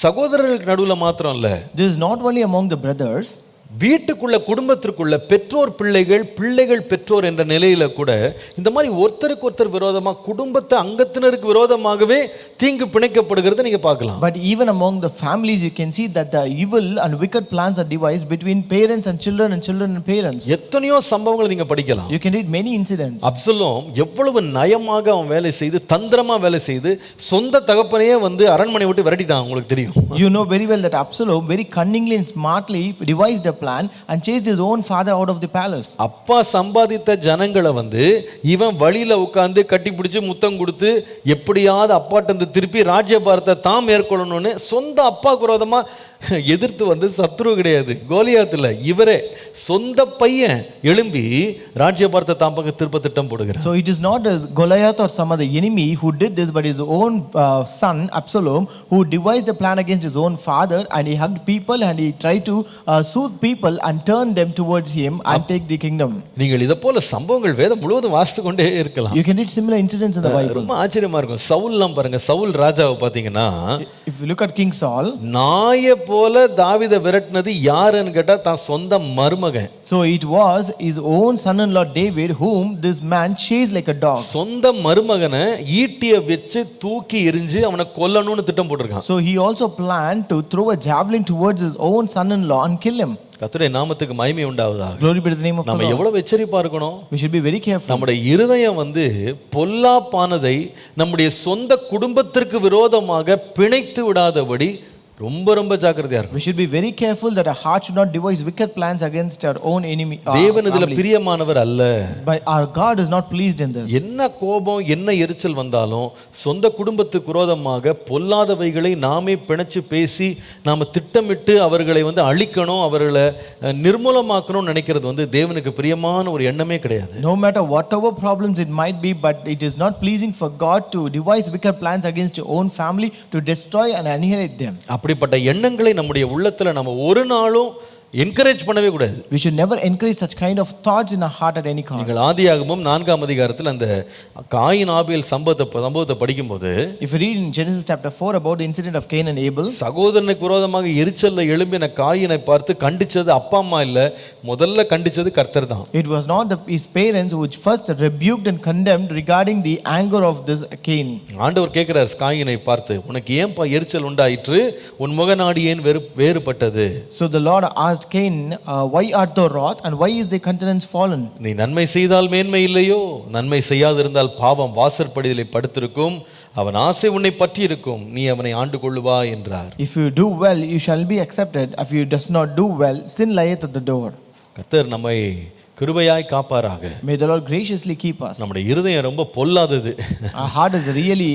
சகோதரர்களுக்கு நடுவுல மாத்திரம் இல்ல. This is not only among the brothers. வீட்டுக்குள்ள குடும்பத்திற்குள்ள பெற்றோர் பிள்ளைகள், பிள்ளைகள் பெற்றோர் என்ற நிலையில கூட இந்த மாதிரி ஒருத்தருக்கு ஒருத்தர் விரோதமா, குடும்பத்து அங்கத்தினருக்கு விரோதமாகவே தீங்கு பிணைக்கப்படுகிறத நீங்க பார்க்கலாம். But even among the families, you can see that the evil and wicked plans are devised between parents and children and parents. எத்தனையோ சம்பவங்களை நீங்க படிக்கலாம். You can read many incidents. Absalom எவ்வளவு நயமாக அவன் வேலை செய்து, தந்திரமா வேலை செய்து, சொந்த தகப்பனையே வந்து அரண்மனை விட்டு விரட்டிட்டான். உங்களுக்கு தெரியும். You know very well that Absalom very cunningly and smartly devised a plan and chased his own father out of the palace. அப்பா சம்பாதித்த ஜனங்களை வந்து இவன் வழியில உட்கார்ந்து கட்டி பிடிச்சு முத்தம் கொடுத்து எப்படியாவது அப்பாட்ட திருப்பி ராஜ்யபாரத்தை தாம் மேற்கொள்ளணும்னு சொந்த அப்பாவுக்கு விரோதமா எதிர்த்து வந்து சத்ரு கிடையாது, கோலியாத்துல இவரே சொந்த பையன் எழும்பி ராஜ்யபாரத்தை தாம் பக்கம் திருப்ப திட்டம் போடுகிறார். So it is not as Goliath or some other enemy who did this, but his own son Absalom who devised a plan against his own father, and he hugged people and he tried to soothe people and turn them towards him and take the kingdom. நீங்கள் இத போல சம்பவங்கள் வேதம் முழுவதும் வாசித்து கொண்டே இருக்கலாம். You can read similar incidents in the Bible. ரொம்ப ஆச்சரியமா இருக்கும். சவுல்லாம் பாருங்க, சவுல் ராஜாவை பாத்தீங்கன்னா, if you look at King Saul, நாயை போல தாவீதை விரட்டினது யாருன்னு கேட்டா தான் சொந்த மருமகன். So it was his own son-in-law David whom this man chased like a dog. சொந்த மருமகனை ஈட்டிய வச்சு தூக்கி எறிஞ்சு அவனை கொல்லணும்னு திட்டம் போட்டிருக்கான். So he also planned to throw a javelin towards his own son-in-law and kill him. கர்த்தருடைய நாமத்துக்கு மகிமை உண்டாவதாக. Glory be to the name of the Lord. நம்ம எவ்வளவு எச்சரிப்பா இருக்கணும். We should be very careful. நம்முடைய இருதயம் வந்து பொல்லாப்பானதை நம்முடைய சொந்த குடும்பத்திற்கு விரோதமாக பிணைத்து விடாதபடி ரொம்ப ரொம்ப ஜாக்கிரதையா இருக்கும். We should be very careful that our heart should not devise wicked plans against our own enemy. தேவன் இதுல பிரியமானவர் அல்ல. But our God is not pleased in this. என்ன கோபம், என்ன எரிச்சல் வந்தாலும் சொந்த குடும்பத்துக்கு விரோதமாக பொல்லாதவைகளை நாமே பிணைச்சு பேசி நாம திட்டமிட்டு அவர்களை வந்து அழிக்கணும், அவர்களை நிர்மூலமாக்கணும்னு நினைக்கிறது வந்து தேவனுக்கு பிரியமான ஒரு எண்ணமே கிடையாது. No matter whatever problems it might be, but it is not pleasing for God to devise wicked plans against your own family to destroy and annihilate them. அப்படிப்பட்ட எண்ணங்களை நம்முடைய உள்ளத்துல நம்ம ஒரு நாளும் என்கரேஜ் பண்ணவே கூடாது. We should never encourage such kind of thoughts in our heart at any cost. நீங்கள் ஆதியாகமம் 4ஆம் அதிகாரத்தில் அந்த காயின் ஆபேல் சம்பவத்தை படிக்கும்போது, if you read in Genesis chapter 4 about the incident of Cain and Abel, சகோதரனுக்கு விரோதமாக எரிச்சல்ல எழும்பின காயினை பார்த்து கண்டிச்சது அப்பா அம்மா இல்ல, முதல்ல கண்டிச்சது கர்த்தர் தான். it was not his parents which first rebuked and condemned regarding the anger of this Cain. ஆண்டவர் கேட்கிறார் காயினை பார்த்து, உனக்கு ஏன்பா எரிச்சல் உண்டாயிற்று, உன் முகநாடி ஏன் வேறுபட்டது? So the Lord asked Cain, why art thou wroth and why is thy countenance fallen? நீ நன்மை செய்தால் மேன்மை இல்லையோ, நன்மை செய்யாதிருந்தால் பாவம் வாசற்படியிலே படுத்திருக்கும், அவன் ஆசை உன்னை பற்றி இருக்கும், நீ அவனை ஆண்டு கொள்ளுவா என்றார். If you do well you shall be accepted, if you does not do well sin lieth at the door. கர்த்தர் நம்மை கிருபையாய் காப்பாராக. May the Lord graciously keep us. நம்முடைய இருதயம் ரொம்ப பொல்லாதது. Our heart is really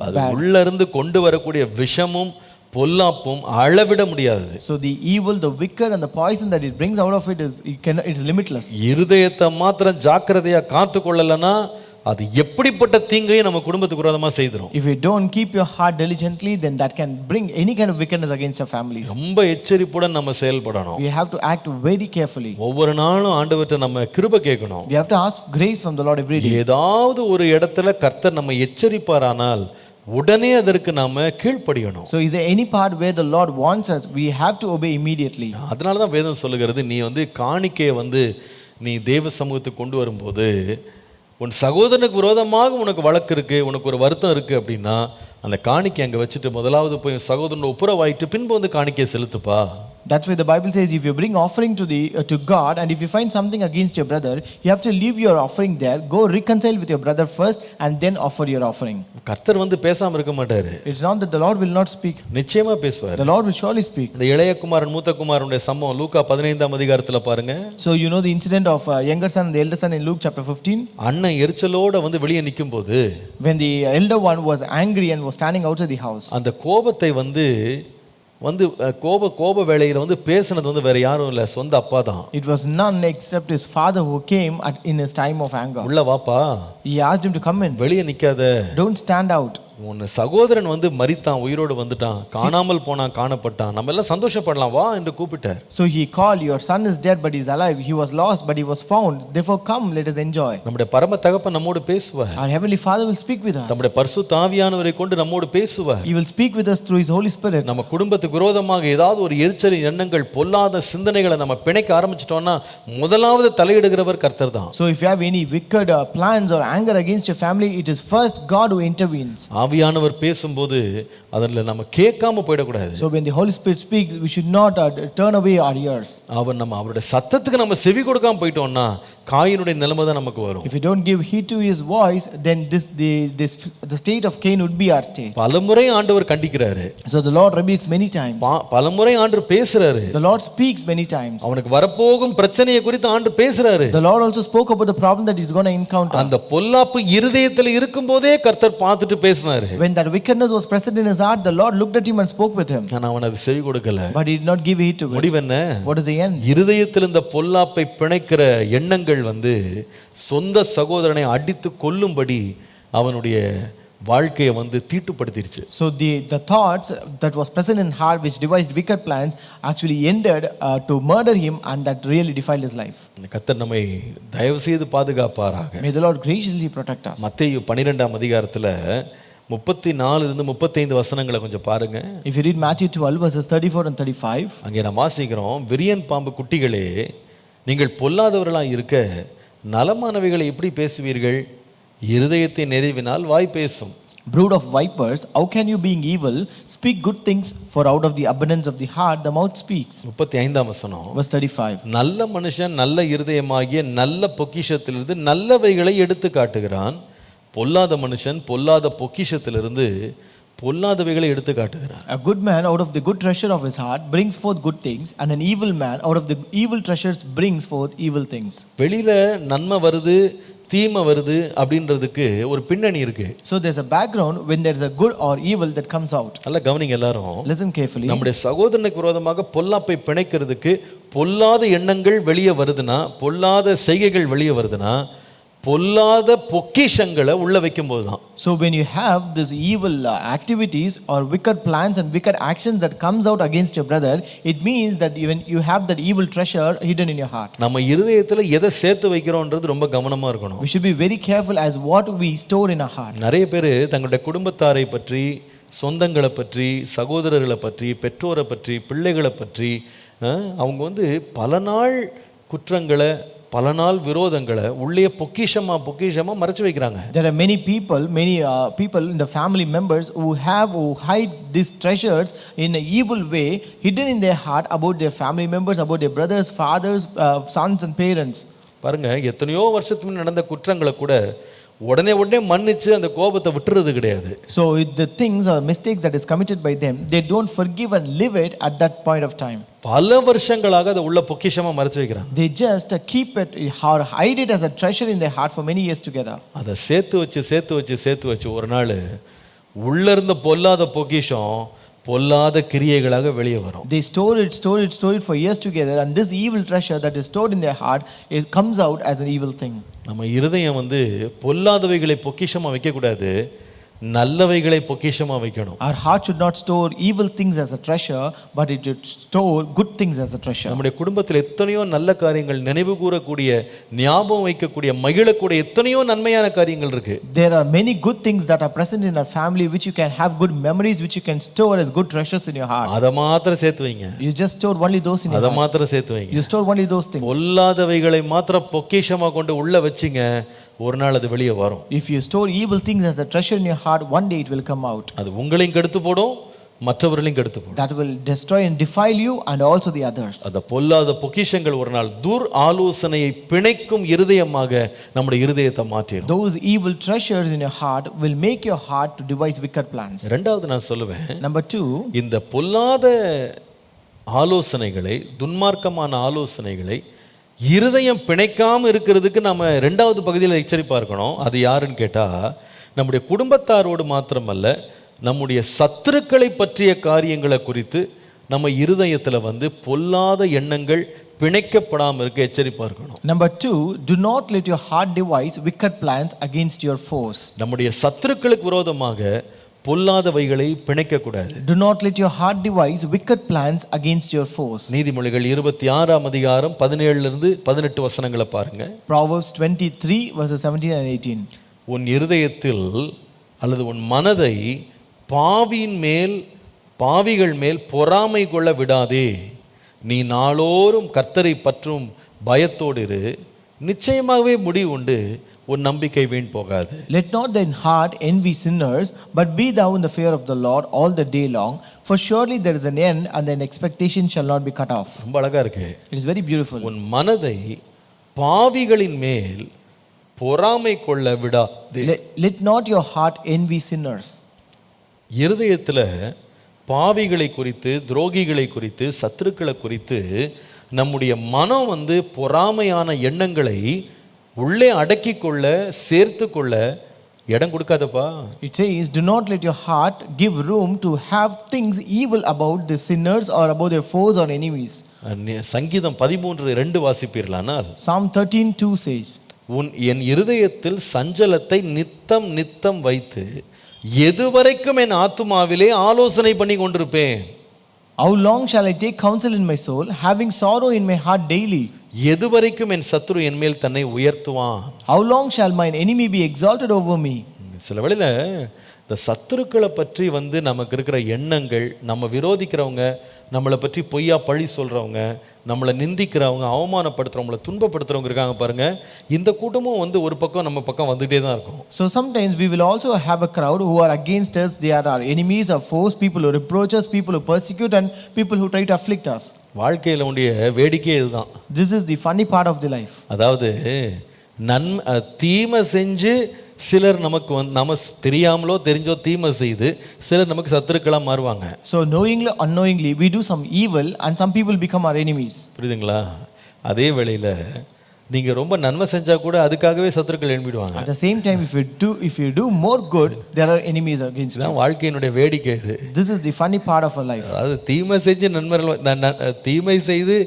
அது bad. உள்ள இருந்து கொண்டு வரக்கூடிய விஷமும் பொல்லாப்பும் அளவிட முடியாது. So the evil, the wicked and the poison that it brings out of it is it's limitless. இருதயத்தை மாத்திரம் ஜாக்கிரதையா காத்து கொள்ளலனா அது எப்படிப்பட்ட தீங்கையும் நம்ம குடும்பத்துக்கு விரோதமா செய்துரும். If you don't keep your heart diligently, then that can bring any kind of wickedness against your families. ரொம்ப எச்சரிப்புடன் நம்ம செயல்படணும். We have to act very carefully. ஒவ்வொரு நாளும் ஆண்டவர்ட்ட நம்ம கிருபை கேட்கணும். We have to ask grace from the Lord every day. ஏதாவது ஒரு இடத்துல கர்த்தர் நம்ம எச்சரிப்பாரானால் உடனே அதற்கு நாம கீழ்ப்படியணும். So is there any part where the Lord wants us, we have to obey immediately. அதனால தான் வேதம் சொல்லுகிறது, நீ வந்து காணிக்கையை வந்து நீ தேவ சமூகத்துக்கு கொண்டு வரும்போது உன் சகோதரனுக்கு விரோதமாக உனக்கு வழக்கு இருக்கு, உனக்கு ஒரு வருத்தம் இருக்கு அப்படின்னா அந்த காணிக்கை அங்கே வச்சுட்டு முதலாவது போய் சகோதரனோட ஒப்புரவாயிட்டு பின்பு வந்து காணிக்கையை செலுத்துப்பா. That's why the Bible says if you bring offering to God and if you find something against your brother, you have to leave your offering there, go reconcile with your brother first and then offer your offering. கர்த்தர் வந்து பேசாம இருக்க மாட்டாரு. It's not that the Lord will not speak. நிச்சயமா பேசுவார். The Lord will surely speak. இந்த இளைய குமாரன் மூத்த குமாரனுடைய சம்பவம் லூக்கா 15ஆம் அதிகாரத்துல பாருங்க. So you know the incident of younger son and the elder son in Luke chapter 15. அண்ணன் எரிச்சலோட வந்து வெளியே நிக்கும்போது, when the elder one was angry and was standing outside the house, அந்த கோபத்தை வந்து கோப வேளையில வந்து பேசினது வந்து வேற யாரும் இல்ல, சொந்த அப்பா தான். it was none except his father who came in his time of anger. உள்ள வாப்பா. He asked him to come in. வெளியே நிக்காத. Don't stand out. உன் சகோதரன் வந்து மரித்தான், உயிரோடு வந்துட்டான், காணாமல் போனான், காணப்பட்டான், நம்ம எல்லாம் சந்தோஷப்படலாம் வா என்று கூப்பிட்டார். So he called, your son is dead but he is alive, he was lost but he was found, therefore come, let us enjoy. நம்முடைய பரம தகப்பன் நம்மோடு பேசுவார். Our heavenly Father will speak with us. நம்முடைய பரிசுத்த ஆவியானவரை கொண்டு நம்மோடு பேசுவார். He will speak with us through his Holy Spirit. நம்ம குடும்பத்துக்கு விரோதமாக ஏதாவது ஒரு எரிச்சலின் எண்ணங்கள், பொல்லாத சிந்தனைகளை நம்ம பிணைக்க ஆரம்பிச்சிட்டோம்னா முதலாவது தலையிடுகிறவர் கர்த்தர் தான். So if you have any wicked plans or anger against your family, it is first God who intervenes. ஆவியானவர் பேசும்போது அதில் நம்ம கேட்காம போயிடக்கூடாது. So when the Holy Spirit speaks, we should not turn away our ears. அவருடைய சத்தத்துக்கு நம்ம செவி கொடுக்காம போயிட்டோம்னா காயினுடைய நிலைமை தான் நமக்கு வரும். If we don't give heed to his voice, then the state of Cain would be our state. பலமுறை ஆண்டவர் கண்டிக்கிறாரு. So the Lord rebukes many times. பலமுறை ஆண்டவர் பேசுறாரு. The Lord speaks many times. அவனுக்கு வரப்போகும் பிரச்சனையை குறித்து ஆண்டவர் பேசுறாரு. The Lord also spoke about the problem that he's going to encounter. அந்த பொல்லாப்பு இருதயத்தில் இருக்கும்போதே கர்த்தர் பார்த்துட்டு பேசினாரு. When that wickedness was present in his heart, the Lord looked at him and spoke with him. ஆனா அவன் அது செவி கொடுக்கல. But he did not give heed to it. முடிவு என்ன? What is the end? இருதயத்தில் இந்த பொல்லாப்பை பிணைக்கிற எண்ணங்கள் வந்து சொந்த சகோதரனை அடித்து கொல்லும்படி அவனுடைய வாழ்க்கையை வந்து தீட்டுப்படுத்திடுச்சு. So the thoughts that was present in heart which devised wicked plans actually ended to murder him, and that really defiled his life. கர்த்தர் நம்மை தயவு செய்து பாதுகாப்பாராக. May the Lord graciously protect us. மத்தேயு 12ஆம் அதிகாரத்துல 34 இருந்து 35 வசனங்களை கொஞ்சம் பாருங்க. If you read Matthew 12 verses 34 and 35, அங்கே நாம் வாசிக்கிறோம், விரியன் பாம்பு குட்டிகளே, நீங்கள் பொல்லாதவர்களாய் இருக்க நலமானவைகளை எப்படி பேசுவீர்கள்? இருதயத்தின் நிறைவினால் வாய் பேசும். brood of vipers, how can you being evil speak good things? For out of the abundance of the heart the mouth speaks. 35ஆம் வசனம். Verse 35. நல்ல மனுஷன் நல்ல இருதயமாகிய நல்ல பொக்கிஷத்திலிருந்து நல்லவைகளை எடுத்து காட்டுகிறான், பொல்லாத மனுஷன் பொல்லாத பொக்கிஷத்திலிருந்து பொல்லாதவைகளை எடுத்து காட்டுகிறான். A good man out of the good treasure of his heart brings forth good things, and an evil man out of the evil treasures brings forth evil things. வெளியில நன்மை வருது, தீமை வருது அப்படின்றதுக்கு ஒரு பின்னணி இருக்கு. So there's a background when there's a good or evil that comes out. நல்ல கவனிங்க எல்லாரும். Listen carefully. நம்முடைய சகோதரனுக்கு விரோதமாக பொல்லாப்பை பிணைக்கிறதுக்கு பொல்லாத எண்ணங்கள் வெளியே வருதுன்னா, பொல்லாத செய்கைகள் வெளியே வருதுன்னா, பொல்லாத பொக்கிஷங்களை உள்ள வைக்கும் போதுதான். So when you have this evil activities or wicked plans and wicked actions that comes out against your brother, it means that even you have that evil treasure hidden in your heart. நம்ம இருதயத்துல எதை சேர்த்து வைக்கிறோம்ன்றது ரொம்ப கவனமா இருக்கணும். We should be very careful as what we store in our heart. நிறைய பேர் தங்களுடைய குடும்பத்தாரை பற்றி, சொந்தங்களை பற்றி, சகோதரர்களை பற்றி, பெற்றோரை பற்றி, பிள்ளைகளை பற்றி அவங்க வந்து பல நாள் குற்றங்களை, பல நாள் விரோதங்களை உள்ளே பொக்கிஷமா மறைச்சு வைக்கிறாங்க. There are many people in the family members who hide these treasures in an evil way, hidden in their heart about their family members, about their brothers, fathers, sons and parents. பாருங்க, எத்தனையோ வருஷத்துக்கு முன்னாடி நடந்த குற்றங்களை கூட உடனே மன்னிச்சு அந்த கோபத்தை விட்டுறது கிடையாது. So the things or mistakes that is committed by them, they don't forgive and live it at that point of time. பல வருஷங்களாக அதை உள்ள பொக்கிஷமா மறைச்சு வைக்கிறாங்க. They just keep it or hide it as a treasure in their heart for many years together. அதை சேர்த்து வச்சு ஒரு நாள் உள்ள இருந்த பொல்லாத பொக்கிஷம் பொல்லாத கிரியைகளாக வெளியே வரும். They store it for years together, and this evil treasure that is stored in their heart, it comes out as an evil thing. நம்ம இருதயம் வந்து பொல்லாதவைகளை பொக்கிஷமா வைக்க கூடாது, நல்லவைகளை பொக்கிஷமா வைக்கணும். Our heart should not store evil things as a treasure, but it should store good things as a treasure. நம்முடைய குடும்பத்தில் எத்தனையோ நல்ல காரியங்கள், நினைவு கூறக்கூடிய, ஞாபகம் வைக்கக்கூடிய, மகிழக்கூடிய எத்தனையோ நன்மையான காரியங்கள் இருக்கு. There are many good things that are present in our family which you can have good memories which you can store as good treasures in your heart. அத மாத்திரம் சேர்த்து வைங்க. You just store only those in your heart. அத மாத்திரம் சேர்த்து வைங்க. You store only those things. பொல்லாதவைகளை மாத்திரம் பொக்கிஷமா கொண்டு உள்ள வச்சிங்க, ஒரு நாள் அது வெளியே வரும். If you store evil things as a treasure in your heart, one day it will come out. அது உங்களையும் கெடுத்து போடும், மற்றவர்களையும் கெடுத்து போடும். That will destroy and defile you and also the others. அந்த பொல்லாத பொக்கிஷங்கள் ஒரு நாள் துர் ஆலோசனையை பிணைக்கும் இருதயமாக நம்முடைய இருதயத்தை மாற்றிடும். Those evil treasures in your heart will make your heart to devise wicked plans. இரண்டாவது நான் சொல்லுவேன், Number 2, இந்த பொல்லாத ஆலோசனைகளை, துன்மார்க்கமான ஆலோசனைகளை இருதயம் பிணைக்காம இருக்கிறதுக்கு நம்ம ரெண்டாவது பகுதியில் எச்சரிப்பா இருக்கணும். அது யாருன்னு கேட்டா, நம்முடைய குடும்பத்தாரோடு மாத்திரமல்ல, நம்முடைய சத்துருக்களை பற்றிய காரியங்களை குறித்து நம்ம இருதயத்துல வந்து பொல்லாத எண்ணங்கள் பிணைக்கப்படாமல் இருக்க எச்சரிப்பா இருக்கணும். Number 2, do not let your heart devise wicked plans against your foes. நம்முடைய சத்துருக்களுக்கு விரோதமாக பொல்லாதவைகளை பிணைக்கக்கூடாது. Do not let your heart devise wicked plans against your foes. நீதிமொழிகள் 26ஆம் அதிகாரம் 17 18 வசனங்களை பாருங்க. Proverbs 23 verses 17 and 18. உன் இருதயத்தில் அல்லது உன் மனதை பாவிகள் மேல் பொறாமை கொள்ள விடாதே. நீ நாளோறும் கர்த்தரை பற்றும் பயத்தோடு இரு. நிச்சயமாகவே முடிவு உண்டு. உன் நம்பிக்கை வீண் போகாது. Let not thine heart envy sinners, but be thou in the fear of the Lord all the day long. For surely there is an end, and thine expectation shall not be cut off. ரொம்ப அழகா இருக்கு. It is very beautiful. உன் மனதை பாவிகளின் மேல் பொறாமை கொள்ள விடாதே. Let not your heart envy sinners. இருதயத்துல பாவிகளை குறித்து, துரோகிகளை குறித்து, சத்துருக்களை குறித்து நம்முடைய மனம் பொறாமையான எண்ணங்களை உள்ளே அடக்கி கொள்ள, சேர்த்து கொள்ள இடம் கொடுக்காதப்பா. It says, do not let your heart give room to have things evil about the sinners or about their foes or enemies. சங்கீதம் 13:2 வாசிப்பீர்களானால், Psalm 13:2 says, என் இருதயத்தில் சஞ்சலத்தை நித்தம் வைத்து எதுவரைக்கும் என் ஆத்துமாவிலே ஆலோசனை பண்ணி கொண்டிருப்பேன். How long shall I take counsel in my soul, having sorrow in my heart daily? எதுவரைக்கும் என் சத்துரு என் மேல் தன்னை உயர்த்துவான்? How long shall mine enemy be exalted over me? சில வேளையில இந்த சத்துருக்களை பற்றி நமக்கு இருக்கிற எண்ணங்கள், நம்ம விரோதிக்கிறவங்க, நம்மளை பற்றி பொய்யா பழி சொல்றவங்க, நம்மளை நிந்திக்கிறவங்க, அவமானப்படுத்துறவங்கள துன்பப்படுத்துறவங்க இருக்காங்க பாருங்க. இந்த கூட்டமும் ஒரு பக்கம் நம்ம பக்கம் வந்துட்டே தான் இருக்கும். So sometimes we will also have a crowd who are against us. They are our enemies, our foes, people who reproach us, people who persecute, and people who try to afflict us. வாழ்க்கையில உடைய வேடிக்கையே இதுதான். This is the funny part of the life. அதாவது தீமை செஞ்சு சிலர் நமக்கு நம்ம தெரியாமலோ தெரிஞ்சோ தீமை செய்து சிலர் நமக்கு சத்துருக்களா மாறுவாங்க. So knowingly or unknowingly we do some evil and some people become our enemies. புரியுதுங்களா? அதே வேளையில நீங்க ரொம்ப நன்மை செஞ்சா கூட அதுக்காகவே சத்துருக்கள் எழும்பிடுவாங்க. At the same time, if you do more good, there are enemies against you. இதுதான் வாழ்க்கையினுடைய வேடிக்கை இது. This is the funny part of our life. அதாவது தீமை செஞ்சு தீமை செய்து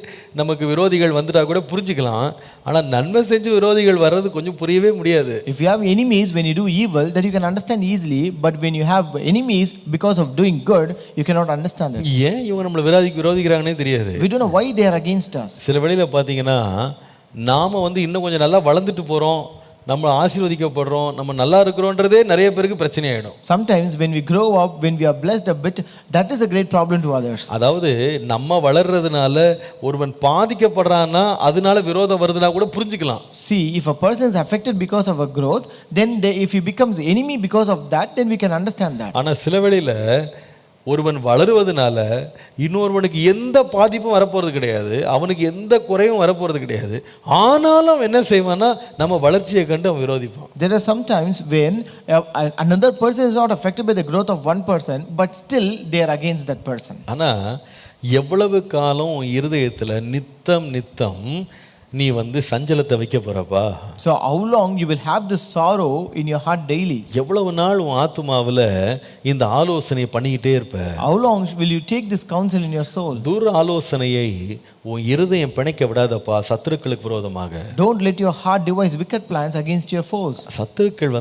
நமக்கு விரோதிகள் வந்துட்டா கூட புரிஞ்சுக்கலாம். ஆனா நன்மை செஞ்சு விரோதிகள் வர்றது கொஞ்சம் புரியவே முடியாது. If you have enemies when you do evil, that you can understand easily, but when you have enemies because of doing good, you cannot understand it. ஏன் இவங்க நம்மள விரோதிக்கிறாங்கன்னே தெரியாது. We don't know why they are against us. சில வேளையில பாத்தீங்கன்னா நாம இன்னும் கொஞ்சம் நல்லா வளர்ந்துட்டு போறோம், நம்ம ஆசீர்வதிக்கப்படுறோம், நம்ம நல்லா இருக்கிறோன்றதே நிறைய பேருக்கு பிரச்சனை ஆயிடும். Sometimes when we grow up, when we are blessed a bit, that is a great problem to others. அதாவது நம்ம வளர்றதுனால ஒருவன் பாதிக்கப்படுறான்னா அதனால விரோதம் வருதுனா கூட புரிஞ்சுக்கலாம். See, if a person is affected because of a growth, then if he becomes enemy because of that, then we can understand that. ஆனா சில வேளையில ஒருவன் வளருவதனால இன்னொருவனுக்கு எந்த பாதிப்பும் வரப்போறது கிடையாது, அவனுக்கு எந்த குறையும் வரப்போறது கிடையாது. ஆனாலும் என்ன செய்வான்னா நம்ம வளர்ச்சியை கண்டு அவன் விரோதிப்பான். There are sometimes when another person is not affected by the growth of one person, but still they are against that person. ஆனா எவ்வளவு காலம் இருதயத்துல நித்தம் நீ சஞ்சலத்தை வைக்க போறப்பா? So how long you will have this sorrow in your heart daily? எவ்வளவு நாள் உன் ஆத்துமாவுல இந்த ஆலோசனையை பண்ணிக்கிட்டே இருப்ப? How long will you take this counsel in your soul? தூர ஆலோசனையை உன் இருதயம் பிணைக்க விடாதப்பா சத்துருக்களுக்கு விரோதமாக. Don't let your heart devise wicked plans against your foes. சத்துருக்கள்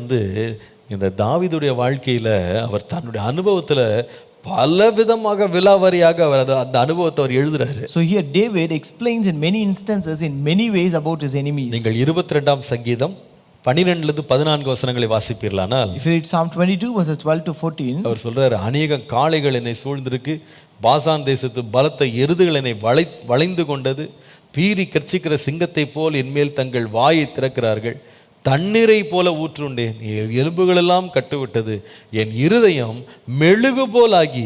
இந்த தாவீதுடைய வாழ்க்கையில அவர் தன்னுடைய அனுபவத்துல பல விதமாக விலாவரியாக அவர் அந்த அனுபவத்தை அவர் எழுதுறாரு. So here David explains in many instances in many ways about his enemies. நீங்கள் 22ஆம் சங்கீதம் 12 14 வசனங்களை வாசிப்பீர்களானால், if you read Psalm 22 verses 12 to 14, அவர் சொல்றாரு, அநேக காளைகள் என்னை சூழ்ந்திருக்கு, பாசான் தேசத்து பலத்த எருதுகள் என்னை வளைந்து கொண்டது, பீறி கர்ச்சிக்கிற சிங்கத்தை போல் என்மேல் தங்கள் வாயை திறக்கிறார்கள், தண்ணீரை போல ஊற்றுண்டேன், எலும்புகளெல்லாம் கட்டுவிட்டது, என் இருதயம் மெழுகு போலாகி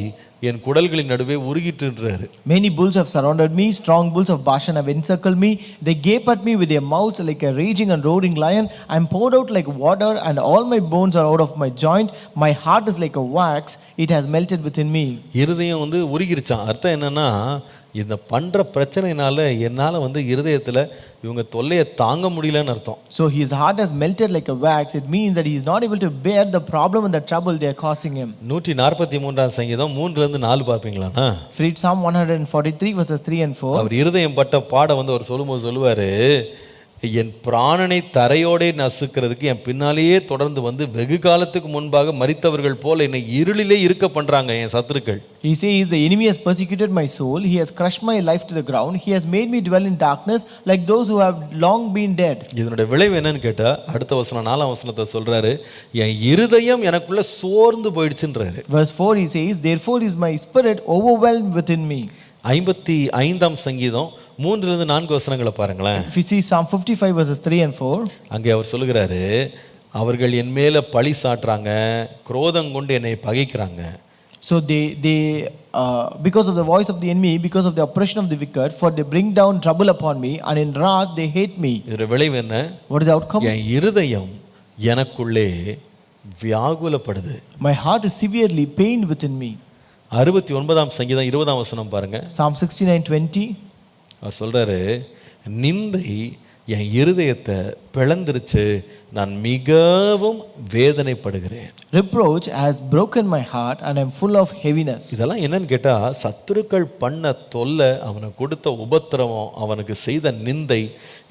என் குடல்களின் நடுவே உருகிட்டுன்றாரு. Many bulls have surrounded me, strong bulls of Bashan have encircled me, they gape at me with their mouths like a raging and roaring lion, I am poured out like water and all my bones are out of my joint, my heart is like a wax, it has melted within me. இருதயம் உருகிருச்சான். அர்த்தம் என்னன்னா, இந்த பண்ற பிரச்சனைனால என்னால இருதயத்துல இவங்க தொல்லையை தாங்க முடியலன்னு அர்த்தம். So his heart has melted like a wax. It means that he is not able to bear the problem and the trouble they are causing him. 143ஆம் சங்கீதம் 3-4 பாப்பீங்களானா, read Psalm 143 verses 3 and 4. அவர் இருதயம் பட்ட பாட அவர் சொல்லுவாரு, என் பிராணனை தரையோடே நசுக்கிறதுக்கு என் பின்னாலேயே தொடர்ந்து வந்து வெகு காலத்துக்கு முன்பாக மரித்தவர்கள் போல என்னை இருளிலே இருக்க பண்றாங்க என் சத்துருக்கள். He says, the enemy has persecuted my soul. He has crushed my life to the ground. He has made me dwell in darkness like those who have long been dead. இதனுடைய விளைவு என்னன்னு கேட்டா அடுத்த வசனம் 4ஆம் வசனத்தை சொல்றாரு, என் இருதயம் எனக்குள்ள சோர்ந்து போயிடுச்சுன்றாரு. Verse 4 he says, therefore is my spirit overwhelmed within me. 55ஆம் சங்கீதம் 3-4 வசனங்களை பாருங்களேன். If you see Psalm 55 verses 3 and 4, அங்கே அவர் சொல்லுகிறாரு, அவர்கள் என் மேல பழி சாட்டுறாங்க, குரோதம் கொண்டு என்னை பகைக்கிறாங்க. so they because of the voice of the enemy, because of the oppression of the wicked, for they bring down trouble upon me, and in wrath they hate me. இதோட விளைவு என்ன? What is the outcome? என் இருதயம் எனக்குள்ளே வியாகுலப்படுது. My heart is severely pained within me. 69ஆம் சங்கீதம் 20ஆம் வசனம் பாருங்க. Psalm 69:20. அவர் சொல்றாரு, நிந்தை என் இருதயத்தை பிளந்துருச்சு, நான் மிகவும் வேதனைப்படுகிறேன். Reproach has broken my heart and I am full of heaviness. இதெல்லாம் என்னன்னு கேட்டா சத்துருக்கள் பண்ண தொல்லை, அவனுக்கு கொடுத்த உபத்திரவம், அவனுக்கு செய்த நிந்தை,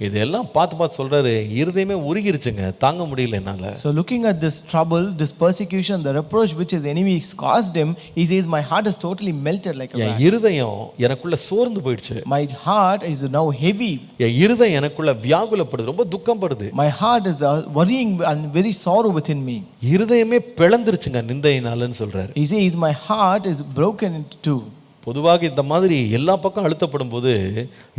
இதெல்லாம் பார்த்து சொல்றாரு, இருதயமே உருகிருச்சுங்க, தாங்க முடியல என்னால. So looking at this trouble, this persecution, the reproach which his enemies caused him, he says, my heart is totally melted like a N wax. இருதயம் எனக்குள்ள சோர்ந்து போயிடுச்சு. My heart is now heavy. என் இருதயம் எனக்குள்ள வியாகுலப்படுது, ரொம்ப துக்கம் படுது. My heart is worrying and very sorrow within me. இருதயமே பிளந்துருச்சுங்க நிந்தையினாலன்னு சொல்றாரு. He says, my heart is broken into two. பொதுவாக இந்த மாதிரி எல்லா பக்கம் அழுத்தப்படும் போது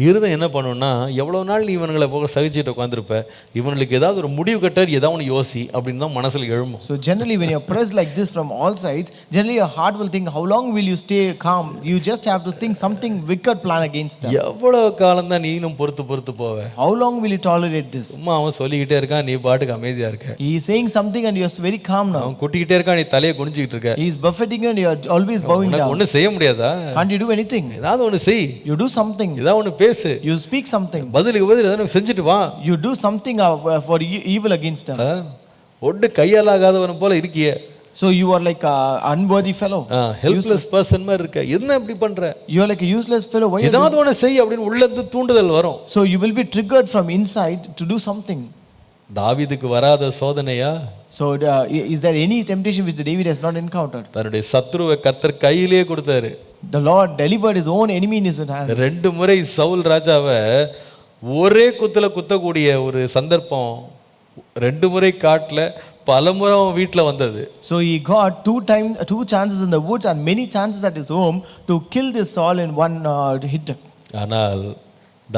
இருதயம் என்ன பண்ணுன்னா, எவ்வளோ நாள் நீ இவனுங்களை போக சகிச்சுட்டு உட்காந்துருப்ப, இவனுக்கு ஏதாவது ஒரு முடிவு கட்டார், ஏதாவது ஒன்று யோசி அப்படின்னு தான் மனசில் எழும்பும். So generally when you are pressed like this from all sides, generally your heart will think, how long will you stay calm? You just have to think something wicked plan against them. எவ்வளோ காலம் தான் நீனும் பொறுத்து போவ? How long will you tolerate this? சும்மா அவன் சொல்லிக்கிட்டே இருக்கான், நீ பாட்டுக்கு அமைதியாக இருக்க. He is saying something and you are very calm now. அவன் கொட்டிக்கிட்டே இருக்கான், நீ தலையை குனிஞ்சிக்கிட்டு இருக்க. He is buffeting you and you are always bowing down. ஒன்றும் செய்ய முடியாதா? Can't you do anything? ஏதாவது ஒன்று செய். You do something. ஏதாவது ஒன்று பேசு. You speak something. பதிலுக்கு பதில் ஏதாவது செஞ்சுட்டு வா. You do something for evil against them. ஒட்டு கையாலாகாதவன் போல இருக்கியே. So you are like an unworthy fellow. Helpless person மாதிரி இருக்க. என்ன இப்படி பண்ற? You are like a useless fellow. Why? ஏதாவது ஒன்று செய் அப்படின்னு உள்ள இருந்து தூண்டுதல் வரும். So you will be triggered from inside to do something. தாவீதுக்கு வராத சோதனையா? So is there any temptation which David has not encountered? தன்னுடைய சத்ருவை கர்த்தர் கையிலே கொடுத்தாரு. The Lord delivered his own enemy in his hands. 2 முறை சவுல் ராஜாவை ஒரே குத்துல குத்தக்கூடிய ஒரு சந்தர்ப்பம் 2 முறை காட்டுல பலமுறை அவன் வீட்டில் வந்தது. So he got two chances in the woods and many chances at his home to kill this Saul in one hit. ஆனால்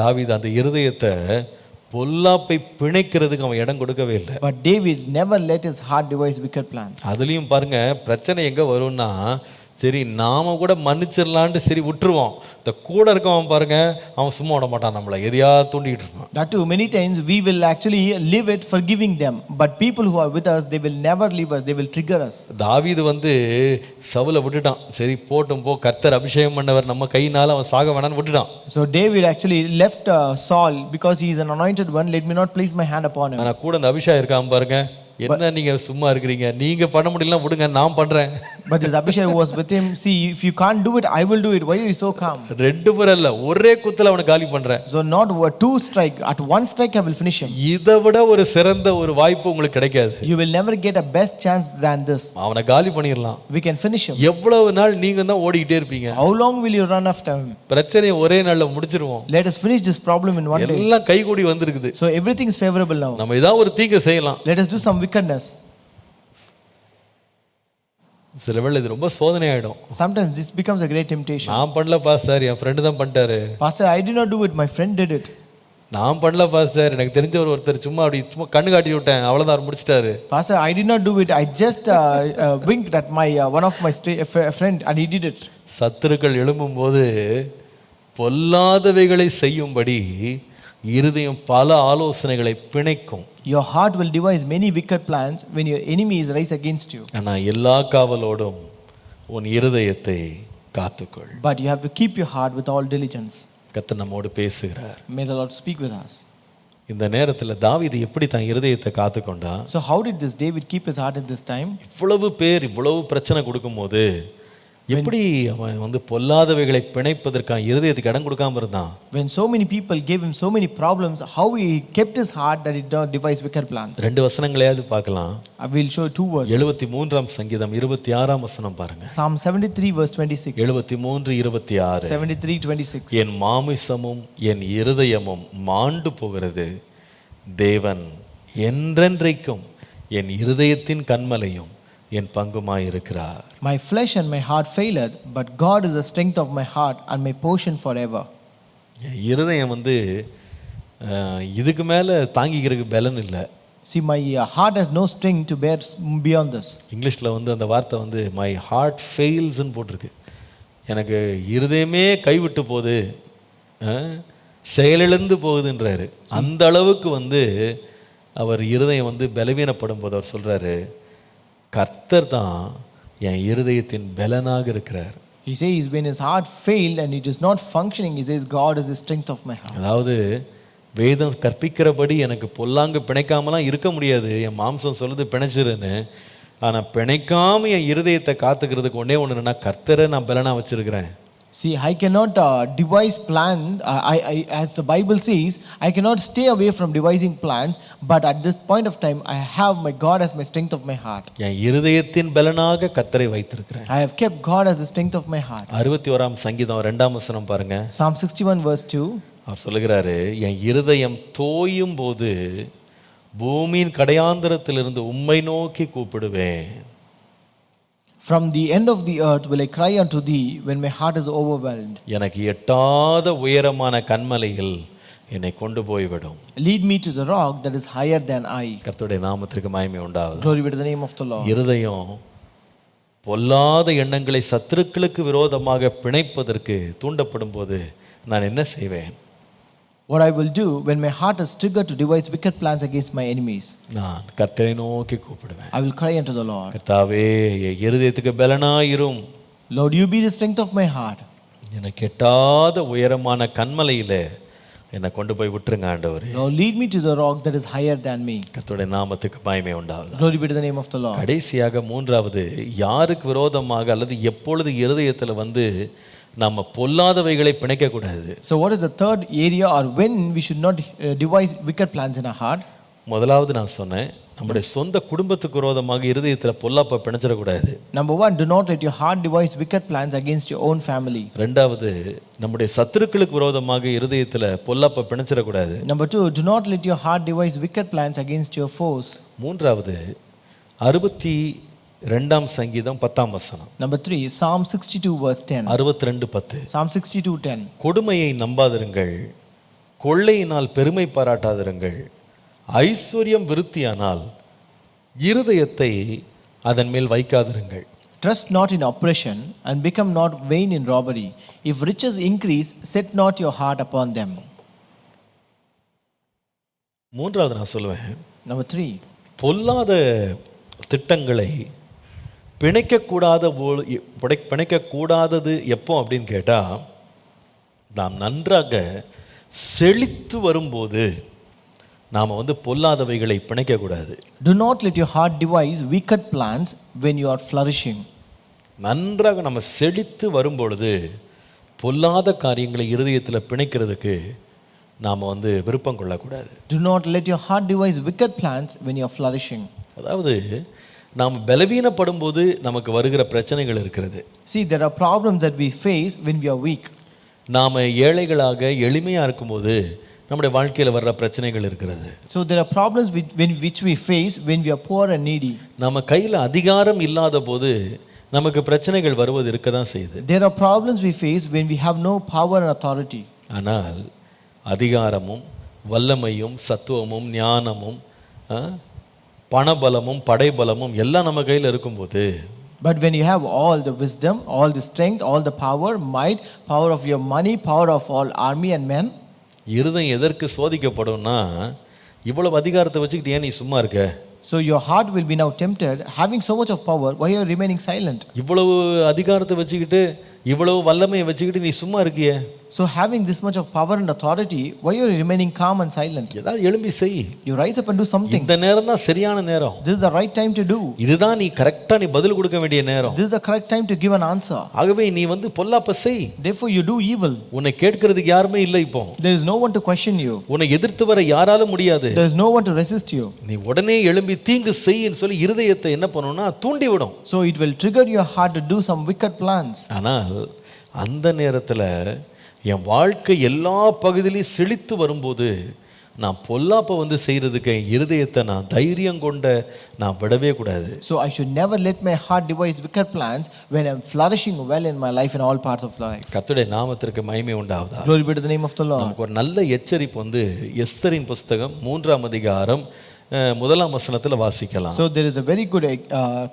தாவீது அந்த இருதயத்தை பொல்லாப்பை பிணைக்கிறதுக்கு அவன் இடம் கொடுக்கவே இல்லை. But David never let his heart devise wicked plans. அதுலயும் பாருங்க, பிரச்சனை எங்க வரும்னா, சரி நாம கூட மன்னிச்சிடலான்ட்டு சரி விட்டுருவோம். இந்த கூட இருக்கவன் பாருங்க, அவன் சும்மா விட மாட்டான், நம்மளை எதையா தூண்டிட்டு இருப்பான். That too, many times we will actually live it forgiving them, but people who are with us, they will never leave us, they will trigger us. தாவீது சவுலை விட்டுட்டான். சரி போட்டும் போ, கர்த்தர் அபிஷேகம் பண்ணவர், நம்ம கையினால அவன் சாக வேணான்னு விட்டுட்டான். So David actually left Saul because he is an anointed one. Let me not place my hand upon him. ஆனா கூட அந்த அபிஷேகம் இருக்காம பாருங்க, என்ன நீங்க சும்மா இருக்கிறீங்க, நீங்க பண்ண முடியல விடுங்க, நான் பண்றேன். But this Abishai was with him. See, if you can't do it, I will do it. Why are you so calm? 2 முறை இல்ல, ஒரே குத்துல அவனை காலி பண்றேன். So not 2 strike, at 1 strike I will finish him. இதை விட ஒரு சிறந்த ஒரு வாய்ப்பு உங்களுக்கு கிடைக்காது. You will never get a best chance than this. அவனை காலி பண்ணிடலாம். We can finish him. எவ்வளவு நாள் நீங்க தான் ஓடிக்கிட்டே இருப்பீங்க? How long will you run after him? பிரச்சனையை ஒரே நாள்ல முடிச்சிருவோம். Let us finish this problem in one day. எல்லாம் கைகூடி வந்திருக்குது. So everything is favorable now. நம்ம ஏதாவது ஒரு தீங்கு செய்யலாம். Let us do some wickedness. சில வேளை இது ரொம்ப சோதனை ஆயிடும். Sometimes this becomes a great temptation. நான் பண்ணல பாஸ்டர், என் ஃப்ரெண்டு தான் பண்ணிட்டாரு. Pastor, I did not do it, my friend did it. நான் பண்ணல பாஸ்டர், எனக்கு தெரிஞ்ச ஒருத்தர் சும்மா கண்ணு காட்டி விட்டேன், அவ்வளவுதான் முடிச்சிட்டாரு. Pastor, I did not do it, I just winked at my one of my friend and he did it. சத்துருக்கள் எழும்பும் போது பொல்லாதவைகளை செய்யும்படி இருதயம் பல ஆலோசனைகளை பிணைக்கும். Your heart will devise many wicked plans when your enemy is rise against you. ஆனா எல்லா காவலோடும் உன் இருதயத்தை காத்துக்கொள். But you have to keep your heart with all diligence. கர்த்தர் நம்மோடு பேசுகிறார். May the Lord speak with us. இந்த நேரத்தில் தாவீது எப்படி தான் இருதயத்தை காத்துக்கொண்டா? So how did this David keep his heart at this time? இவ்வளவு பேர் இவ்வளவு பிரச்சனை கொடுக்கும்போது எப்படி அவன் வந்து பொல்லாதவைகளை பிணைப்பதற்காக இருதயத்துக்கு இடம் கொடுக்காம இருந்தான்? When so many people gave him so many problems, how he kept his heart that he did not devise wicked plans. ரெண்டு வசனங்களையாவது பார்க்கலாம். I will show two verses. 73ஆம் சங்கீதம் 26ஆம் வசனம் பாருங்க. Psalm 73 verse 26. 73:26. 73:26. என் மாமிசமும் என் இருதயமும் மாண்டு போகிறது, தேவன் என்றென்றைக்கும் என் இருதயத்தின் கன்மலையும் என் பங்குமாய் இருக்கிறார். My flesh and my heart faileth, but God is the strength of my heart and my portion forever. என் இருதயம் வந்து இதுக்கு மேலே தாங்கிக்கிறதுக்கு பலன் இல்லை. See, my heart has no strength to bear beyond this. இங்கிலீஷில் வந்து அந்த வார்த்தை வந்து மை ஹார்ட் ஃபெயில்ஸ்ன்னு போட்டிருக்கு. எனக்கு இருதயமே கைவிட்டு போகுது, செயலிழந்து போகுதுன்றாரு. அந்த அளவுக்கு வந்து அவர் இருதயம் வந்து பலவீனப்படும் போது அவர் சொல்கிறாரு, கர்த்தர் தான் என் இருதயத்தின் பலனாக இருக்கிறார். He says when his heart failed and it is not functioning, he says God is the strength of my heart. அதாவது வேதம் கற்பிக்கிறபடி எனக்கு பொல்லாங்கு பிணைக்காமலாம் இருக்க முடியாது. என் மாம்சம் சொல்லுது பிணைச்சிருன்னு. ஆனால் பிணைக்காம என் இருதயத்தை காத்துக்கிறதுக்கு ஒன்றே ஒன்று என்னன்னா, கர்த்தரை நான் பலனாக வச்சிருக்கிறேன். See, I cannot devise plans. As the Bible says, I cannot stay away from devising plans. But at this point of time, I have my God as my strength of my heart. என் இருதயத்தின் பலனாக கர்த்தரை வைத்திருக்கிறேன். I have kept God as the strength of my heart. 61ஆம் சங்கீதம் 2ஆம் வசனம் பாருங்க. Psalm 61 verse 2. அவர் சொல்லுகிறாரு, என் இருதயம் தோயும் போது பூமியின் கடையாந்தரத்திலிருந்து உம்மை நோக்கி கூப்பிடுவேன். From the end of the earth will I cry unto thee when my heart is overwhelmed. எனக்கு எட்டாத உயரமான கன்மலையில் என்னை கொண்டு போய்விடும். Lead me to the rock that is higher than I. கர்த்தருடைய நாமத்திற்கு மகிமை உண்டாவது. Glory be to the name of the Lord. இருதயம் பொல்லாத எண்ணங்களை சத்துருக்களுக்கு விரோதமாக பிணைப்பதற்கு தூண்டப்படும் போது நான் என்ன செய்வேன்? What I will do when my heart is triggered to devise wicked plans against my enemies, நான் கர்த்தரை நோக்கி கூப்பிடுவேன். I will cry unto the Lord. கர்த்தாவே, என் இருதயத்துக்கு பலனாயிரும். Lord, you be the strength of my heart. எனக்கு எட்டாத உயரமான கன்மலையில என்னை கொண்டு போய் விட்டுருங்க ஆண்டவரே. Lord, lead me to the rock that is higher than me. கர்த்தருடைய நாமத்துக்கு மகிமை உண்டாவது. Glory be to the name of the Lord. கடைசியாக மூன்றாவது, யாருக்கு விரோதமாக அல்லது எப்பொழுது இருதயத்தில் வந்து நம்ம பொல்லாதவைகளை பிணைக்கக்கூடாது. So what is the third area or when we should not devise wicked plans in our heart? முதலாவது நான் சொன்னேன், நம்முடைய சொந்த குடும்பத்துக்கு விரோதமாக இருதயத்தில் பொல்லாப்பை பிணைச்சிடக்கூடாது. Number one, do not let your heart devise wicked plans against your own family. ரெண்டாவது, நம்முடைய சத்துருக்களுக்கு விரோதமாக இருதயத்தில் பொல்லாப்பை பிணைச்சிடக்கூடாது. Number two, do not let your heart devise wicked plans against your foes. மூன்றாவது, 62ஆம் சங்கீதம் 10ஆம் வசனம். Number three, Psalm 62 verse 10. 62:10. Psalm 62:10. கொடுமையை நம்பாதிருங்கள், கொள்ளையினால் பெருமை பாராட்டாதிருங்கள், ஐஸ்வர்யம் விருத்தியானால் இருதயத்தை அதன் மேல் வைக்காதிருங்கள். Trust not in oppression and become not vain in robbery. If riches increase, set not your heart upon them. மூன்றாவது நான் சொல்லுவேன், Number three, பொல்லாத திட்டங்களை பிணைக்கக்கூடாதது எப்போ அப்படின்னு கேட்டால், நாம் நன்றாக செழித்து வரும்போது நாம் வந்து பொல்லாதவைகளை பிணைக்கக்கூடாது. do not let your heart devise wicked plans when you are flourishing. நன்றாக நம்ம செழித்து வரும்பொழுது பொல்லாத காரியங்களை இருதயத்தில் பிணைக்கிறதுக்கு நாம் வந்து விருப்பம் கொள்ளக்கூடாது. Do not let your heart devise wicked plans when you are flourishing. அதாவது நாம் பலவீனப்படும் போது நமக்கு வருகிற பிரச்சனைகள் இருக்கிறது. See, there are problems that we face when we are weak. நாம் ஏழைகளாக எளிமையாக இருக்கும்போது நம்முடைய வாழ்க்கையில் வர்ற பிரச்சனைகள் இருக்கிறது. So there are problems which we face when we are poor and needy. நம்ம கையில் அதிகாரம் இல்லாத போது நமக்கு பிரச்சனைகள் வருவது இருக்க தான் செய்யுது. There are problems we face when we have no power and authority. ஆனால் அதிகாரமும் வல்லமையும் சத்துவமும் ஞானமும் பணபலமும் படைபலமும் எல்லாம் நம்ம கையில் இருக்கும்போது, but when you have all the wisdom, all the strength, all the power, might, power of your money, power of all army and men, இருதயம் எதற்கு சோதிக்கப்படும்னா, இவ்வளவு அதிகாரத்தை வச்சுக்கிட்டு ஏன் நீ சும்மா இருக்க? So your heart will be now tempted, having so much of power, why are you remaining silent? இவ்வளவு அதிகாரத்தை வச்சுக்கிட்டு இவ்வளவு வல்லமையை வச்சுக்கிட்டு நீ சும்மா இருக்கியே, So having this much of power and authority, why are you remaining calm and silent? ஏதாவது எழும்பி செய். You rise up and do something. இந்த நேரம் தான் சரியான நேரம். This is the right time to do. இதுதான் நீ கரெக்டா நீ பதில் கொடுக்க வேண்டிய நேரம். This is the correct time to give an answer. ஆகவே நீ பொல்லாப்ப செய். Therefore you do evil. உன்னை கேட்கிறதுக்கு யாருமே இல்லை இப்போ. There is no one to question you. உன்னை எதிர்த்து வர யாராலும் முடியாது. There is no one to resist you. நீ உடனே எழும்பி தீங்கு செய்யின்னு சொல்லி இருதயத்தை என்ன பண்ணும்னா தூண்டி விடும். So it will trigger your heart to do some wicked plans. ஆனால் அந்த நேரத்தில் என் வாழ்க்கை எல்லா பகுதியிலையும் செழித்து வரும்போது நான் பொல்லாப்ப செய்யறதுக்கு என் இருதயத்தை நான் தைரியம் கொண்ட நான் விடவே கூடாது. So I should never let my heart devise wicked plans when I'm flourishing well in my life in all parts of life. கர்த்தருடைய நாமத்திற்கு மகிமை உண்டாவதா. Glory be to the name of the Lord. நமக்கு ஒரு நல்ல எச்சரிப்பு எஸ்தரின் புஸ்தகம் 3ஆம் அதிகாரம் 1ஆம் வசனத்துல வாசிக்கலாம். So there is a very good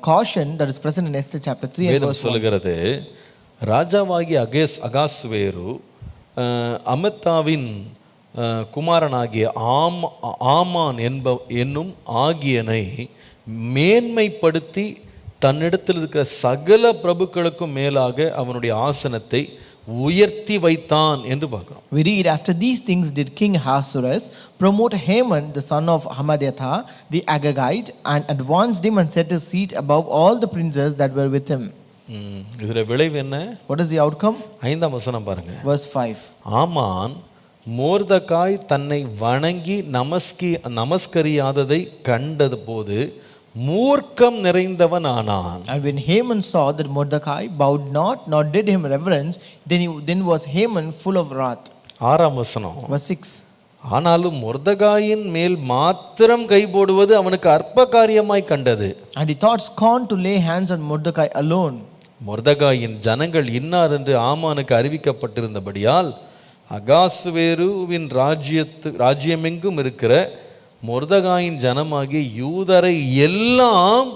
caution that is present in Esther chapter 3 and வேதம் verse 1. சொல்லுகிறது, ராஜாவாகிய அகாஸ்வேரு அமத்தாவின் குமாரனாகிய ஆமான் என்னும் ஆகியனை மேன்மைப்படுத்தி தன்னிடத்தில் இருக்கிற சகல பிரபுக்களுக்கும் மேலாக அவனுடைய ஆசனத்தை உயர்த்தி வைத்தான் என்று பார்க்கிறோம். We read, after these things did King Ahasuerus promote Haman the son of Hammedatha the Agagite and advanced him and set his seat above all the princes that were with him. இதுல விளைவு என்ன? What is the outcome? 5ஆம் வசனம் பாருங்க. Verse 5. ஆமான் மோர்தகாய் தன்னை வணங்கி நமஸ்கரியாததை கண்டது போது மூர்க்கம் நிறைந்தவன் ஆனான். And when Haman saw that Mordecai bowed not nor did him reverence, then was Haman full of wrath. 6ஆம் வசனம். Verse 6. ஆனாலும் மொர்தகாயின் மேல் மாத்திரம் கை போடுவது அவனுக்கு அற்ப காரியமாய் கண்டது. And he thought scorn to lay hands on Mordecai alone. மொர்தகாயின் ஜனங்கள் இன்னார் என்று ஆமானுக்கு அறிவிக்கப்பட்டிருந்தபடியால் அகாஸ்வேருவின் ராஜ்யமெங்கும் இருக்கிற மொர்தகாயின் ஜனமாகிய யூதரை எல்லாம்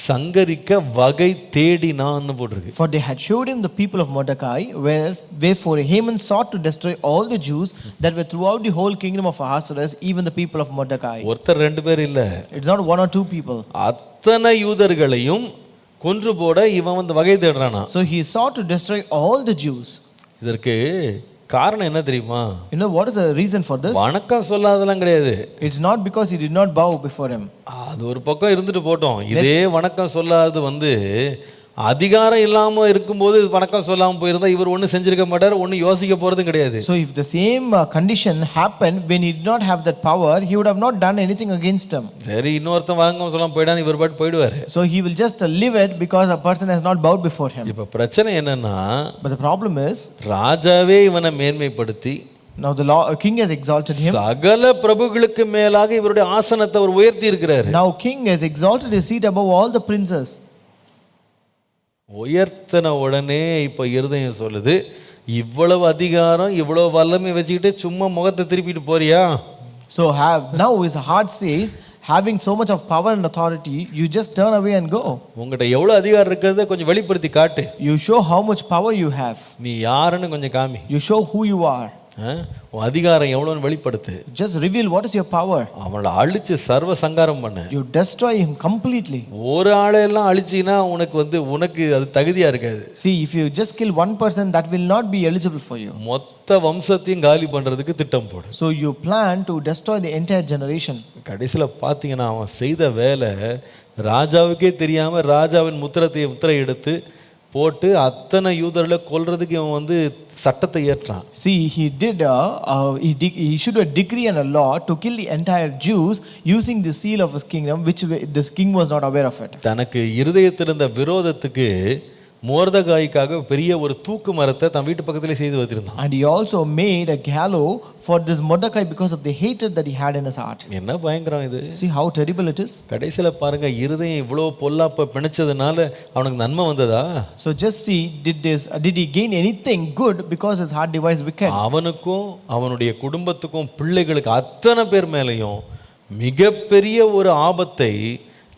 சங்கரிக்க வகை தேடினான்னு போட்டிருக்கு. For they had showed him the people of Mordecai, wherefore Haman sought to destroy all the Jews that were throughout the whole kingdom of Ahasuerus, even the people of Mordecai. ஒருத்தர் ரெண்டு பேர் இல்ல. It's not one or two people. அத்தனை யூதர்களையும் கொன்று போட இவன் வகை தேடுறானா. So he sought to destroy all the Jews. இதற்கு காரணம் என்ன தெரியுமா? You know what is the reason for this? வணக்கம் சொல்லாதெல்லாம் கிடையாது. It's not because he did not bow before him. அது ஒரு பக்கம் இருந்துட்டு போட்டோம். இதே வணக்கம் சொல்லாதது அதிகாரம் இல்லாம இருக்கும்போது வணக்கம் சொல்லாம போயிருந்தா இவர் ஒன்றும் செஞ்சிருக்க மாட்டார், ஒன்றும் யோசிக்க போறதும் கிடையாது. So if the same condition happened when he did not have that power, he would have not done anything against him. சரி, இன்னொருத்தன் வணக்கம் சொல்லாம போயிடான்னு இவர் பாட்டு போயிடுவாரு. So he will just live it because a person has not bowed before him. இப்ப பிரச்சனை என்னன்னா, But the problem is, ராஜாவே இவனை மேன்மைப்படுத்தி now the king has exalted him. சகல பிரபுக்களுக்கு மேலாக இவருடைய ஆசனத்தை அவர் உயர்த்தி இருக்கிறார். Now king has exalted his seat above all the princes. உயர்த்தன உடனே இப்ப இருதயம் சொல்லுது, இவ்வளவு அதிகாரம் இவ்வளவு வல்லமை வச்சுக்கிட்டு சும்மா முகத்தை திருப்பிட்டு போறியா? So now his heart says, having so much of power and authority, you just turn away and go. உங்ககிட்ட எவ்வளவு அதிகாரம் இருக்கிறத கொஞ்சம் வெளிப்படுத்தி காட்டு. You show how much power you have. நீ யாருன்னு கொஞ்சம் காமி. You show who you are. உன் அதிகாரம் எவ்வளவுன்னு வெளிப்படுத்து. Just reveal what is your power. அவனை அழிச்சு சர்வ சங்காரம் பண்ணு. You destroy him completely. ஒரு ஆளெல்லாம் அழிச்சினா உனக்கு அது தகுதியா இருக்காது. See, if you just kill one person, that will not be eligible for you. மொத்த வம்சத்தையும் காலி பண்றதுக்கு திட்டம் போடு. So you plan to destroy the entire generation. கடைசில பாத்தீங்கன்னா அவன் செய்த வேலை ராஜாவுக்கே தெரியாம ராஜாவின் முத்திரை எடுத்து போட்டு அத்தனை யூதர்களை கொல்றதுக்கு இவன் சட்டத்தை ஏற்றான். See, he he issued a decree and a law to kill the entire Jews using the seal of his kingdom, which this king was not aware of it. தனக்கு இருதயத்தில் இருந்த விரோதத்துக்கு மோர்தகாய்க்காக பெரிய ஒரு தூக்கு மரத்தை தன் வீட்டு பக்கத்திலே செய்து வச்சிருந்தான். And he also made a gallows for this Mordecai because of the hatred that he had in his heart. என்ன பயங்கரம் இது. See how terrible it is. கடைசில பாருங்க, இருதயம் இவ்வளவு பொல்லாப்ப பிணைச்சதுனால அவனுக்கு நன்மை வந்ததா? So just see, did he gain anything good because his heart devised wicked? அவனுக்கும் அவனுடைய குடும்பத்துக்கும் பிள்ளைகளுக்கு அத்தனை பேர் மேலையும் மிகப்பெரிய ஒரு ஆபத்தை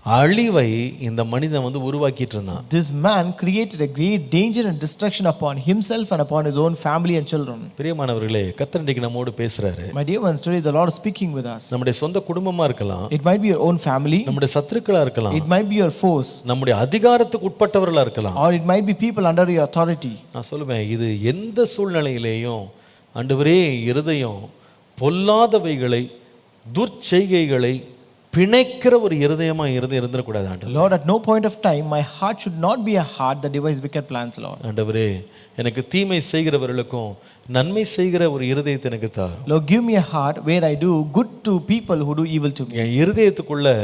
அழிவை இந்த மனிதன் வந்து உருவாக்கிட்டு இருந்தான். This man created a great danger and destruction upon himself and upon his own family and children. பிரியமானவர்களே, கர்த்தர் இன்றைக்கு நம்மோடு பேசுறாரு. My dear ones, today the Lord is speaking with us. நம்முடைய சொந்த குடும்பமா இருக்கலாம், It might be your own family, நம்முடைய சத்துருக்களா இருக்கலாம், it might be your foes, நம்முடைய அதிகாரத்துக்கு உட்பட்டவர்களா இருக்கலாம், or it might be people under your authority. நான் சொல்லுவேன், இது எந்த சூழ்நிலையிலேயும் ஆண்டவரே இருதயம் பொல்லாதவைகளை துர்ச்செய்கைகளை பிணைக்கிற ஒரு இருதயமா இருந்துடக்கூடாது ஆண்டவரே. Lord, at no point of time my heart should not be a heart that devises wicked plans, Lord. ஆண்டவரே, எனக்கு தீமை செய்கிறவர்களுக்கும் நன்மை செய்கிற ஒரு இருதயத்தை எனக்கு தார். Lord, give me a heart where I do good to people who do evil to me. என் இருதயத்துக்குள்ள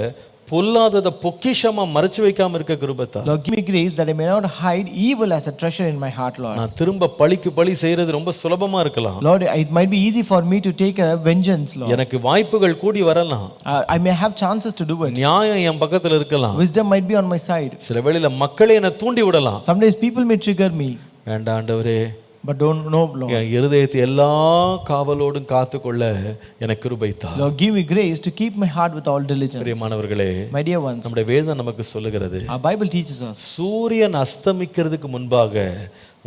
பொல்லாததை பொக்கிஷமா மறைச்சு வைக்காம இருக்க கிருபைத்தா. Lord, give me grace that I may not hide evil as a treasure in my heart, Lord. நான் திரும்ப பழிக்கு பழி செய்யறது ரொம்ப சுலபமா இருக்கலாம். Lord, it might be easy for me to take a vengeance, Lord. எனக்கு வாய்ப்புகள் கூடி வரலாம். I may have chances to do it. நியாயம் என் பக்கத்துல இருக்கலாம். Wisdom might be on my side. சில வேளையில மக்களே என்னை தூண்டி விடலாம். Sometimes people may trigger me. வேண்டாம் ஆண்டவரே, But don't know, Lord. என் இருதயத்தை எல்லா காவலோடும் காத்துக்கொள்ள எனக்கு கிருபை தார். Lord, give me grace to keep my heart with all diligence. பிரியமானவர்களே, My dear ones, நம்முடைய வேதம் நமக்கு சொல்லுகிறது, our Bible teaches us, சூரியன் அஸ்தமிக்கிறதுக்கு முன்பாக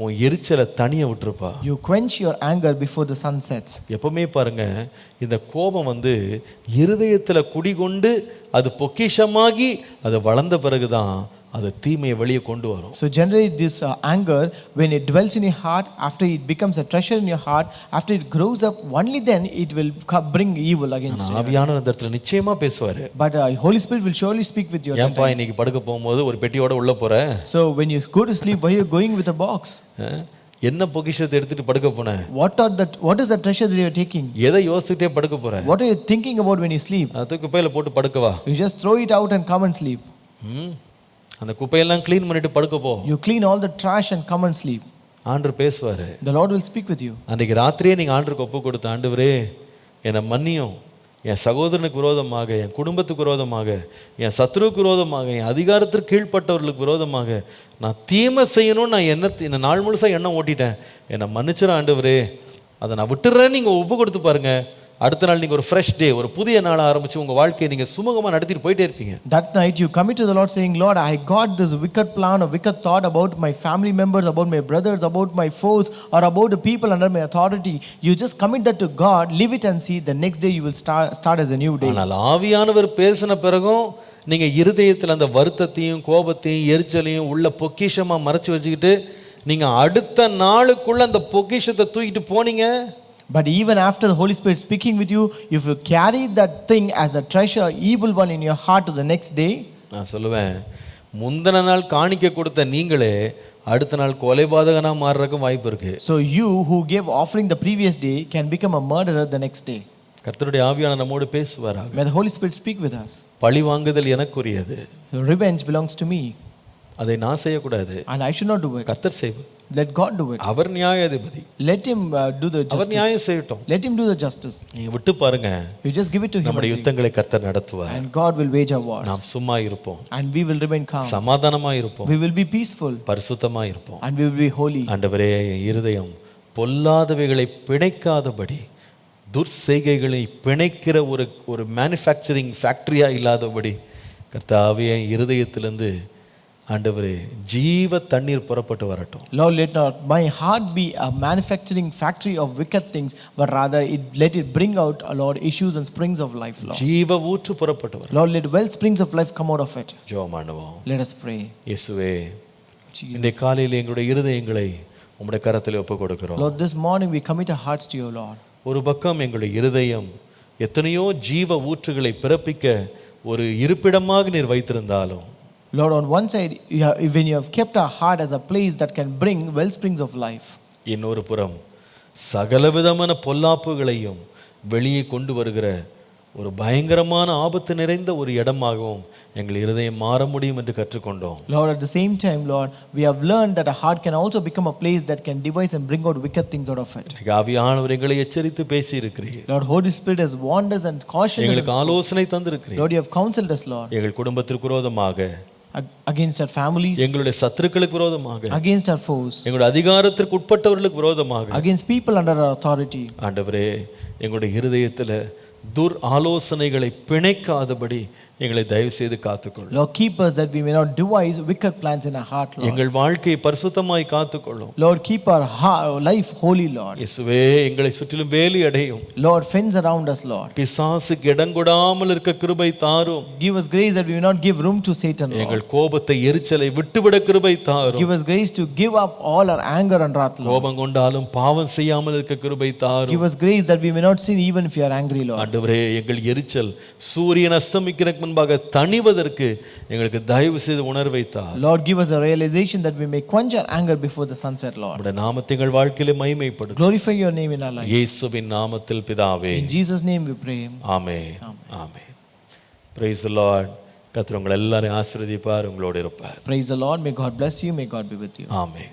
உன் எரிச்சலை தனிய விட்டுருப்பா. you quench your anger before the sun sets. எப்பவுமே பாருங்க, இந்த கோபம் வந்து இருதயத்துல குடிகொண்டு அது பொக்கிஷமாகி அது வளர்ந்த பிறகுதான் அது தீமையை வெளியே கொண்டு வரும். So generally this anger, when it dwells in your heart, after it becomes a treasure in your heart, after it grows up, only then it will bring evil against you. ஆவியானவர் அந்த இடத்துல நிச்சயமா பேசுவாரு. But Holy Spirit will surely speak with you. ஏன்பா இன்னைக்கு படுக்க போகும்போது ஒரு பெட்டியோட உள்ள போற? So when you go to sleep, why are you going with a box? என்ன பொக்கிஷத்தை எடுத்துட்டு படுக்க போன? What is the treasure that you are taking? எதை யோசிச்சுட்டே படுக்க போற? What are you thinking about when you sleep? தூக்கி குப்பையில போட்டு படுக்கவா? You just throw it out and come and sleep. அந்த குப்பையெல்லாம் க்ளீன் பண்ணிட்டு படுக்க போ. You clean all the trash and come and sleep. ஆண்டவர் பேசுவாரு. The Lord will speak with you. அன்றைக்கு ராத்திரியே நீங்க ஆண்டவருக்கு ஒப்பு கொடுத்த, ஆண்டவரே என்னை மன்னியும், என் சகோதரனுக்கு விரோதமாக, என் குடும்பத்துக்கு விரோதமாக, என் சத்ருவுக்கு விரோதமாக, என் அதிகாரத்திற்கு கீழ்ப்பட்டவர்களுக்கு விரோதமாக நான் தீமை செய்யணும்னு நான் இந்த நாள் முழுசாக எண்ணம் ஓட்டிட்டேன், என்னை மன்னிச்சிட ஆண்டவரே, அதை நான் விட்டுறேன்னு நீங்கள் ஒப்பு கொடுத்து பாருங்க. அடுத்த நாள் நீங்கள் ஒரு ஃப்ரெஷ் டே, ஒரு புதிய நாளை ஆரம்பிச்சு உங்கள் வாழ்க்கையை நீங்கள் சுமூகமாக நடத்திட்டு போயிட்டே இருப்பீங்க. That night you commit to the Lord saying, Lord, I got this wicked plan or wicked thought about my family members, about my brothers, about my foes, or about the people under my authority. You just commit that to God, leave it and see. The next day you will start as a new day. ஆனால் ஆவியானவர் பேசின பிறகும் நீங்கள் இருதயத்தில் அந்த வருத்தத்தையும் கோபத்தையும் எரிச்சலையும் உள்ள பொக்கிஷமாக மறைச்சு வச்சுக்கிட்டு நீங்கள் அடுத்த நாளுக்குள்ள அந்த பொக்கிஷத்தை தூக்கிட்டு போனீங்க. But even after the Holy Spirit speaking with you, if you carry that thing as a treasure, evil one in your heart to the next day, நான் சொல்லுவேன், முந்தின நாள் காணிக்க கொடுத்த நீங்களே அடுத்த நாள் கொலைபாதகனா மாறுறதுக்கு வாய்ப்பு இருக்கு. So you who gave offering the previous day can become a murderer the next day. கர்த்தருடைய ஆவியானவர் நம்மோடு பேசுவாராக. May the Holy Spirit speak with us. பழி வாங்குதல் எனக்குரியது. Revenge belongs to me. அதை நான் செய்யக்கூடாது. And I should not do it. கர்த்தர் செய்வார். Let God do it. அவர் நியாயாதிபதி. Let him do the justice. அவர் நியாயம் செய்யட்டும். Let him do the justice. நீங்க விட்டு பாருங்க. You just give it to him. நம்முடைய யுத்தங்களை கர்த்தர் நடத்துவார். And God will wage our wars. நாம் சும்மா இருப்போம். And we will remain calm. சமாதானமா இருப்போம். We will be peaceful. பரிசுத்தமா இருப்போம். And we will be holy. ஆண்டவரே, என் இருதயம் பொல்லாதவைகளை பிணைக்காதபடி, துர்செய்கைகளை பிணைக்கிற ஒரு மேனுஃபேக்சரிங் ஃபேக்டரியா இல்லாதபடி கர்த்தாவே என் இருதயத்திலிருந்து ஆண்டவரே ஜீவ தண்ணீர் புறப்பட்டு வரட்டும். Lord, let not my heart be a manufacturing factory of wicked things, but rather let it bring out, Lord, issues and springs of life, Lord. ஜீவ ஊற்று புறப்பட்டு வரட்டும். Lord, let well springs of life come out of it. ஜெபம் பண்ணுவோம். Let us pray. இயேசுவே, Jesus. இந்த காலையில் எங்களுடைய இருதயங்களை உம்முடைய கரத்தில் ஒப்புக் கொடுக்கிறோம். Lord, this morning we commit our hearts to you, Lord. ஒரு பக்கம் எங்களுடைய இருதயம் எத்தனையோ ஜீவ ஊற்றுகளை பிறப்பிக்க ஒரு இருப்பிடமாக நீர் வைத்திருந்தாலும், Lord, on one side, when you have kept our heart as a place that can bring well springs of life, இன்னொரு புறம் சகலவிதமான பொல்லாப்புகளையும் வெளியே கொண்டு வருகிற ஒரு பயங்கரமான ஆபத்து நிறைந்த ஒரு இடமாகவும் எங்கள் இருதயம் மாற முடியும் என்று கற்றுக்கொண்டோம். Lord, at the same time, Lord, we have learned that a heart can also become a place that can devise and bring out wicked things out of it. ஆவியானவர் எங்களை எச்சரித்து பேசி இருக்கிறீர். Lord, Holy Spirit has warned us and cautioned us. எங்களுக்கு ஆலோசனை தந்திருக்கிறீர். Lord, you have counseled us, Lord. எங்கள் குடும்பத்திற்கு விரோதமாக, against our families, எங்களுடைய சத்துருக்களுக்கு விரோதமாக, against our foes, எங்களுடைய அதிகாரத்திற்கு உட்பட்டவர்களுக்கு விரோதமாக, against people under our authority. ஆண்டவரே, எங்களுடைய இருதயத்தில் துர் ஆலோசனைகளை பிணைக்காதபடி எங்களை தயவு செய்து காத்துக்கொள்ளும். Lord, keep us that we may not devise wicked plans in our heart, Lord. எங்கள் வாழ்க்கையை பரிசுத்தமாய் காத்துக்கொள்ளும். Lord, keep our life holy, Lord. இயேசுவே, எங்களை சுற்றிலும் வேலி அடையும். Lord, fence around us, Lord. பிசாசுக்கு இடங்கொடாமல் இருக்க கிருபை தாரும். Give us grace that we will not give room to Satan, Lord. எங்கள் கோபத்தை எரிச்சலை விட்டுவிட கிருபை தாரும். Give us grace to give up all our anger and wrath, Lord. கோபம் கொண்டாலும் பாவம் செய்யாமல் இருக்க கிருபை தாரும். Give us grace that we may not sin even if we are angry, Lord. ஆண்டவரே, எங்கள் எரிச்சல் சூரியன் அஸ்தமிக்கிறதுக்கு முன்பாக தணிவதற்கு எங்களுக்கு தயவு செய்து உணர்வை தார். Lord, give us a realization that we may quench our anger before the sunset, Lord. உம்முடைய நாமத்தை எங்கள் வாழ்க்கையிலே மகிமைப்படுத்தும். Glorify your name in our life. இயேசுவின் நாமத்தில் பிதாவே. In Jesus' name we pray. Amen. Amen. Praise the Lord. கர்த்தர் உங்களை எல்லாரையும் ஆசீர்வதிப்பார், உங்களோடு இருப்பார். Praise the Lord. May God bless you. May God be with you. Amen.